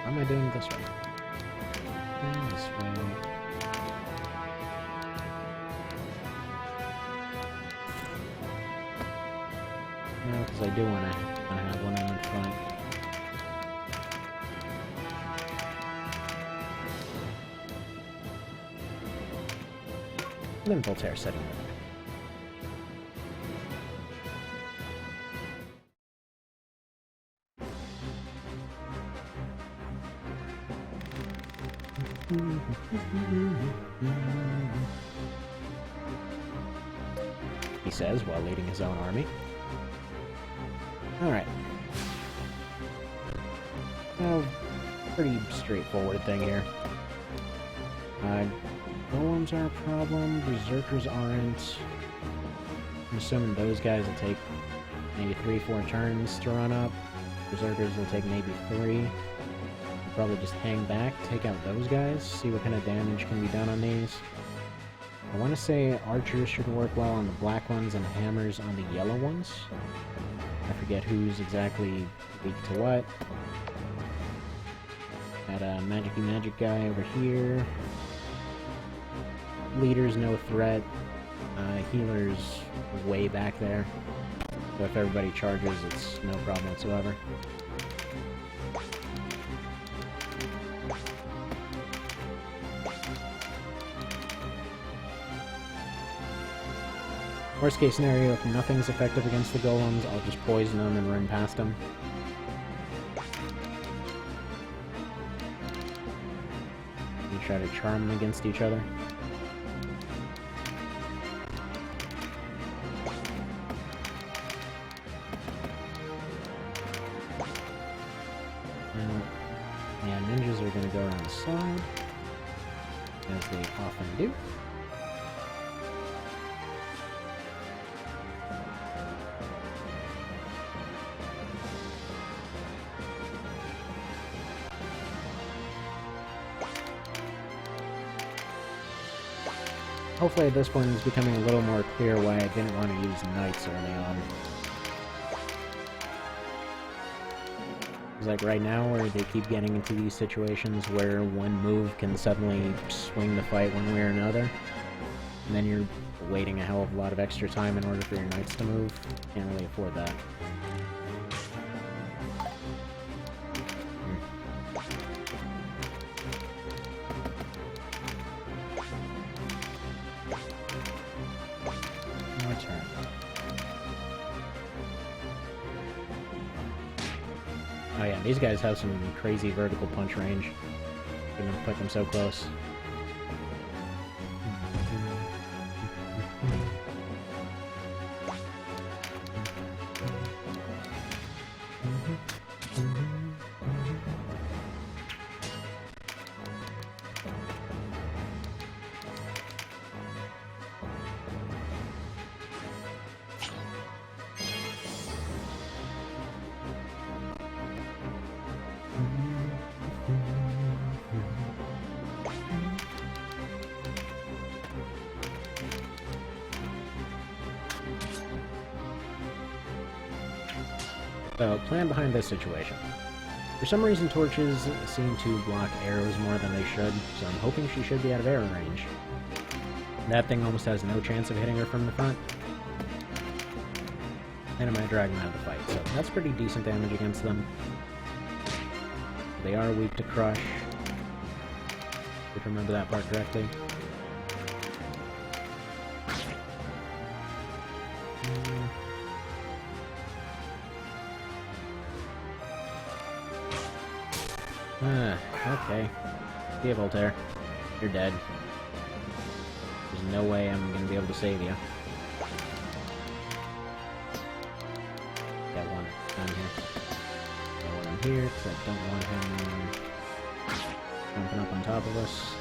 How am I doing this way? And this way. No, because I do want to have one in front. And then Voltaire setting it. He says while leading his own army. Alright. Well, pretty straightforward thing here. Golems are a problem, berserkers aren't. I'm assuming those guys will take maybe 3-4 turns to run up. Berserkers will take maybe 3. I'll probably just hang back, take out those guys, see what kind of damage can be done on these. I want to say archers should work well on the black ones and hammers on the yellow ones. I forget who's exactly weak to what. Got a magic-y magic guy over here. Leader's no threat. Healer's way back there. So if everybody charges, it's no problem whatsoever. Worst case scenario, if nothing's effective against the golems, I'll just poison them and run past them. You try to charm them against each other. And ninjas are going to go around the side, as they often do. Hopefully at this point it's becoming a little more clear why I didn't want to use knights early on. It's like right now where they keep getting into these situations where one move can suddenly swing the fight one way or another. And then you're waiting a hell of a lot of extra time in order for your knights to move. Can't really afford that. Oh yeah, these guys have some crazy vertical punch range. Couldn't have put them so close. So, plan behind this situation. For some reason, torches seem to block arrows more than they should, so I'm hoping she should be out of arrow range. That thing almost has no chance of hitting her from the front. And it might drag them out of the fight, so that's pretty decent damage against them. They are weak to crush, if I remember that part correctly. Okay. See ya, Voltaire. You're dead. There's no way I'm gonna be able to save you. Got one down here. Got one in here, because I don't want him jumping up on top of us.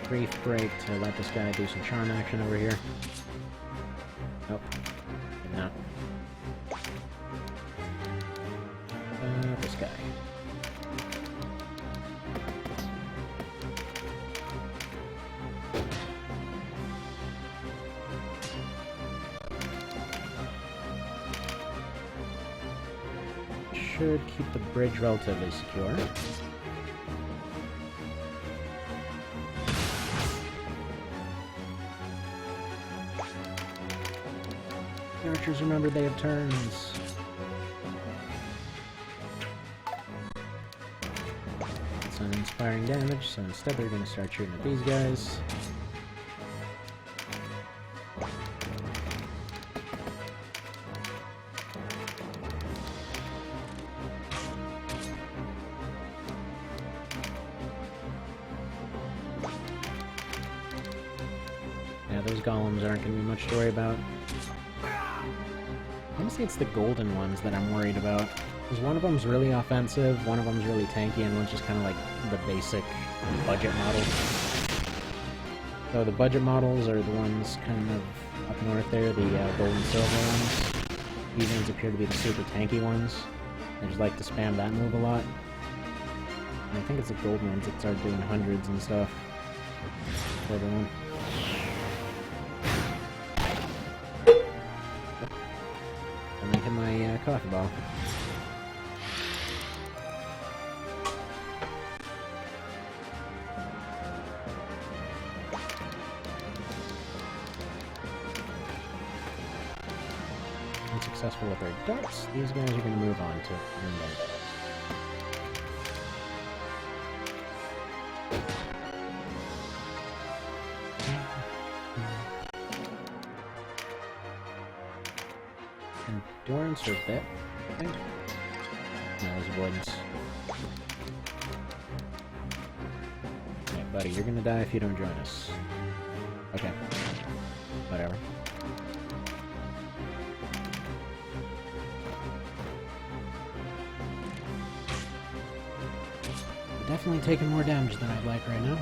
Brief break to let this guy do some charm action over here. Nope. Did not. This guy. Should keep the bridge relatively secure. The archers remember they have turns. It's uninspiring damage, so instead they're going to start shooting at these guys. Yeah, those golems aren't going to be much to worry about. Honestly, it's the golden ones that I'm worried about. Because one of them's really offensive, one of them's really tanky, and one's just kind of like the basic budget model. So the budget models are the ones kind of up north there, the gold and silver ones. These ones appear to be the super tanky ones. I just like to spam that move a lot. And I think it's the gold ones that start doing hundreds and stuff. Silver one. My coffee ball. Unsuccessful with their darts. These guys are going to move on to Moonbend. Endurance or bit, I think? No, it was avoidance. Yeah, buddy, you're gonna die if you don't join us. Okay. Whatever. We're definitely taking more damage than I'd like right now.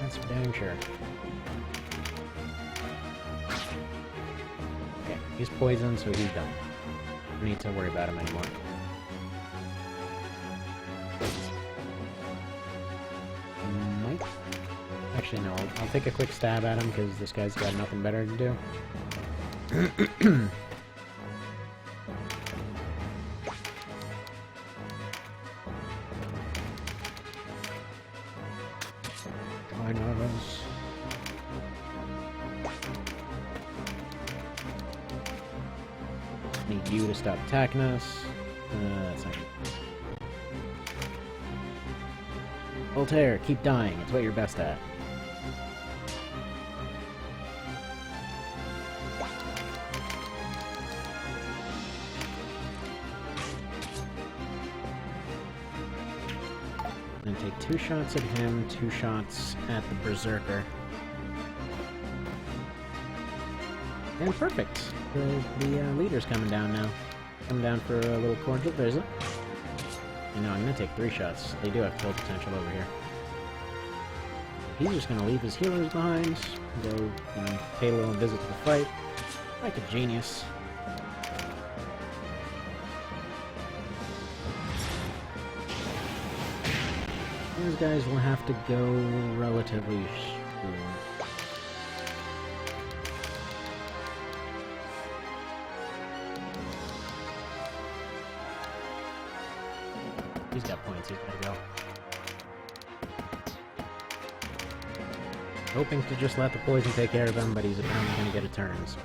That's for dang sure. He's poisoned, so he's done. Don't need to worry about him anymore. Might... Actually, no. I'll take a quick stab at him, because this guy's got nothing better to do. Fine arrows. Need you to stop attacking us. That's not good. Voltaire, keep dying. It's what you're best at. I'm gonna take 2 shots at him, 2 shots at the Berserker. And perfect! The leader's coming down now. Coming down for a little cordial visit. You know, I'm gonna take 3 shots. They do have kill potential over here. He's just gonna leave his healers behind, go, you know, pay a little visit to the fight. Like a genius. These guys will have to go relatively soon. He's got points, he's gotta go. Hoping to just let the poison take care of him, but he's apparently gonna get a turns.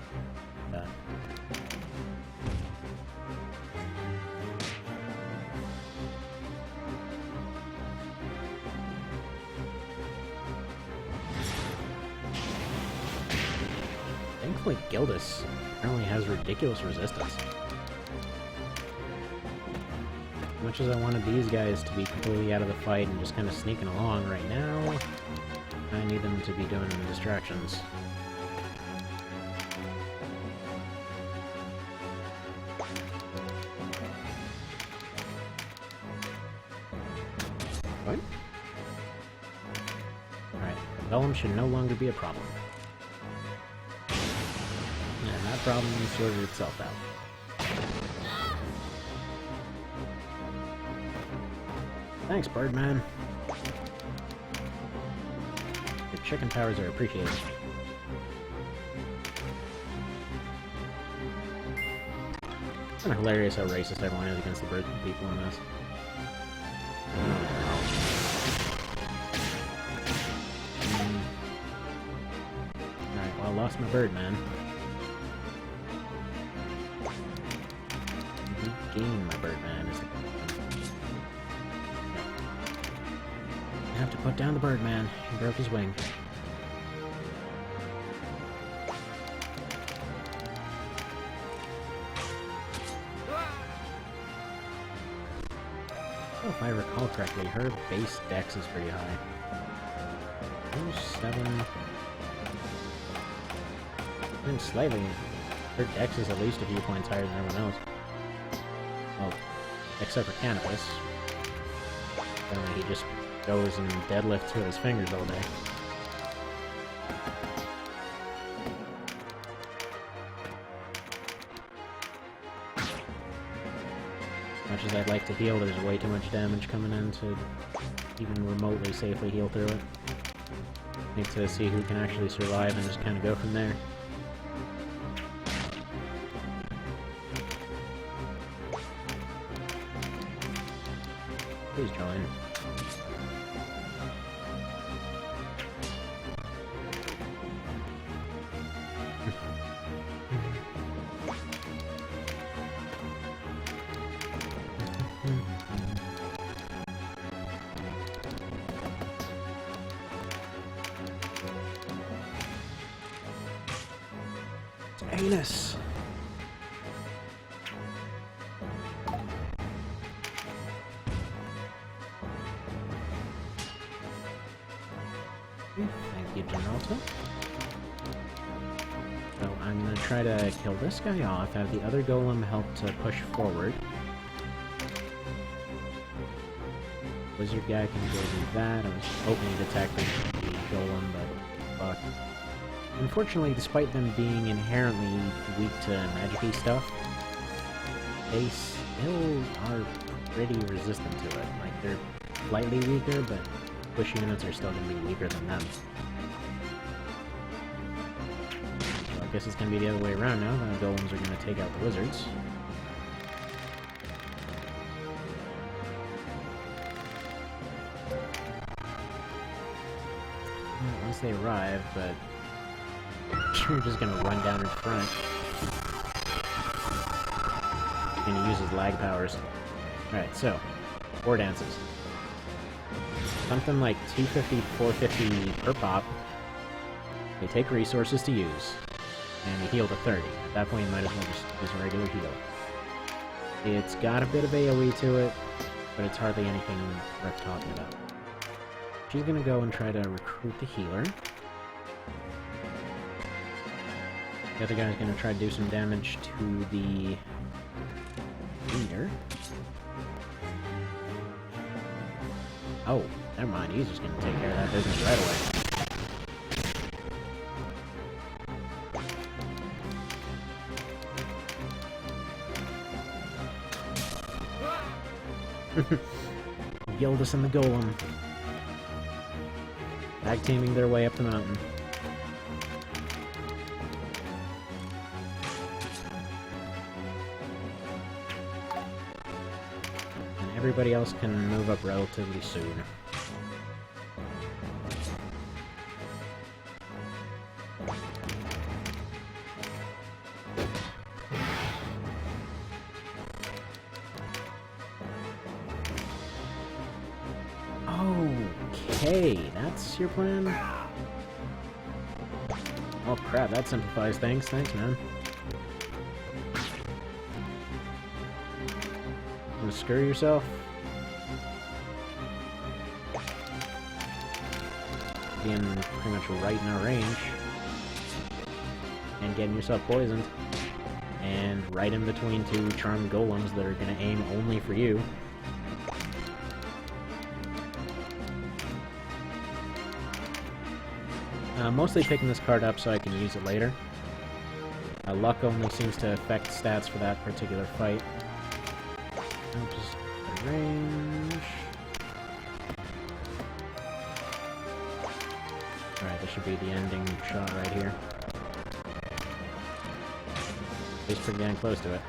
I think Thankfully, Gildas apparently has ridiculous resistance. As much as I wanted these guys to be completely out of the fight and just kind of sneaking along right now, I need them to be doing distractions. What? Alright, Golem should no longer be a problem. And that problem sorted itself out. Thanks, Birdman. Your chicken powers are appreciated. It's kind of hilarious how racist everyone is against the bird people in this. Alright, well, I lost my Birdman. Regaining my Birdman is the I have to put down the Birdman. He broke his wing. Oh, if I recall correctly, her base dex is pretty high. Oh, 7. I think slightly. Her dex is at least a few points higher than everyone else. Well, except for Canopus. He just goes and deadlifts with his fingers all day. Much as I'd like to heal, there's way too much damage coming in to even remotely safely heal through it. Need to see who can actually survive and just kind of go from there. Please join. Anus. Thank you, Janalta. So I'm gonna try to kill this guy off, have the other golem help to push forward. Wizard guy can go do that. I was hoping to attack the golem, but fuck. Unfortunately, despite them being inherently weak to magic-y stuff, they still are pretty resistant to it. Like, they're slightly weaker, but push units are still going to be weaker than them. So I guess it's going to be the other way around now. The golems are going to take out the wizards. Well, once they arrive, but we're just gonna run down in front. He's gonna use his lag powers. Alright, so, 4 dances. Something like 250, 450 per pop. They take resources to use. And you heal to 30. At that point, you might as well just use a regular heal. It's got a bit of AoE to it, but it's hardly anything worth talking about. She's gonna go and try to recruit the healer. The other guy's gonna try to do some damage to the leader. Oh, never mind. He's just gonna take care of that business right away. Gildas and the Golem. Tag teaming their way up the mountain. Everybody else can move up relatively soon. Okay, that's your plan? Oh crap, that simplifies things. Thanks, man. You gonna screw yourself? Being pretty much right in our range. And getting yourself poisoned. And right in between two charmed golems that are gonna aim only for you. Mostly picking this card up so I can use it later. Luck only seems to affect stats for that particular fight. I'll just range. Alright, this should be the ending shot right here. At least pretty damn close to it.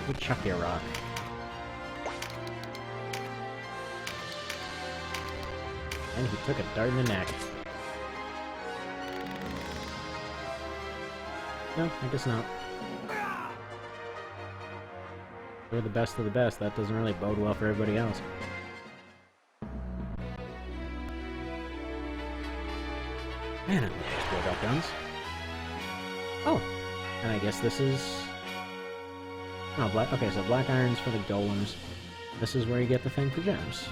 We chuck you a rock. And he took a dart in the neck. No, I guess not. We're the best of the best. That doesn't really bode well for everybody else. Man, I love those build-up guns. Oh! And I guess this is... Oh, black... Okay, so black iron's for the golems. This is where you get the thing for gems.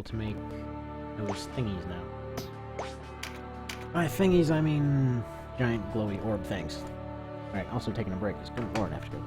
To make those thingies now. By thingies, I mean giant glowy orb things. Alright, also taking a break, because good lord, I have to go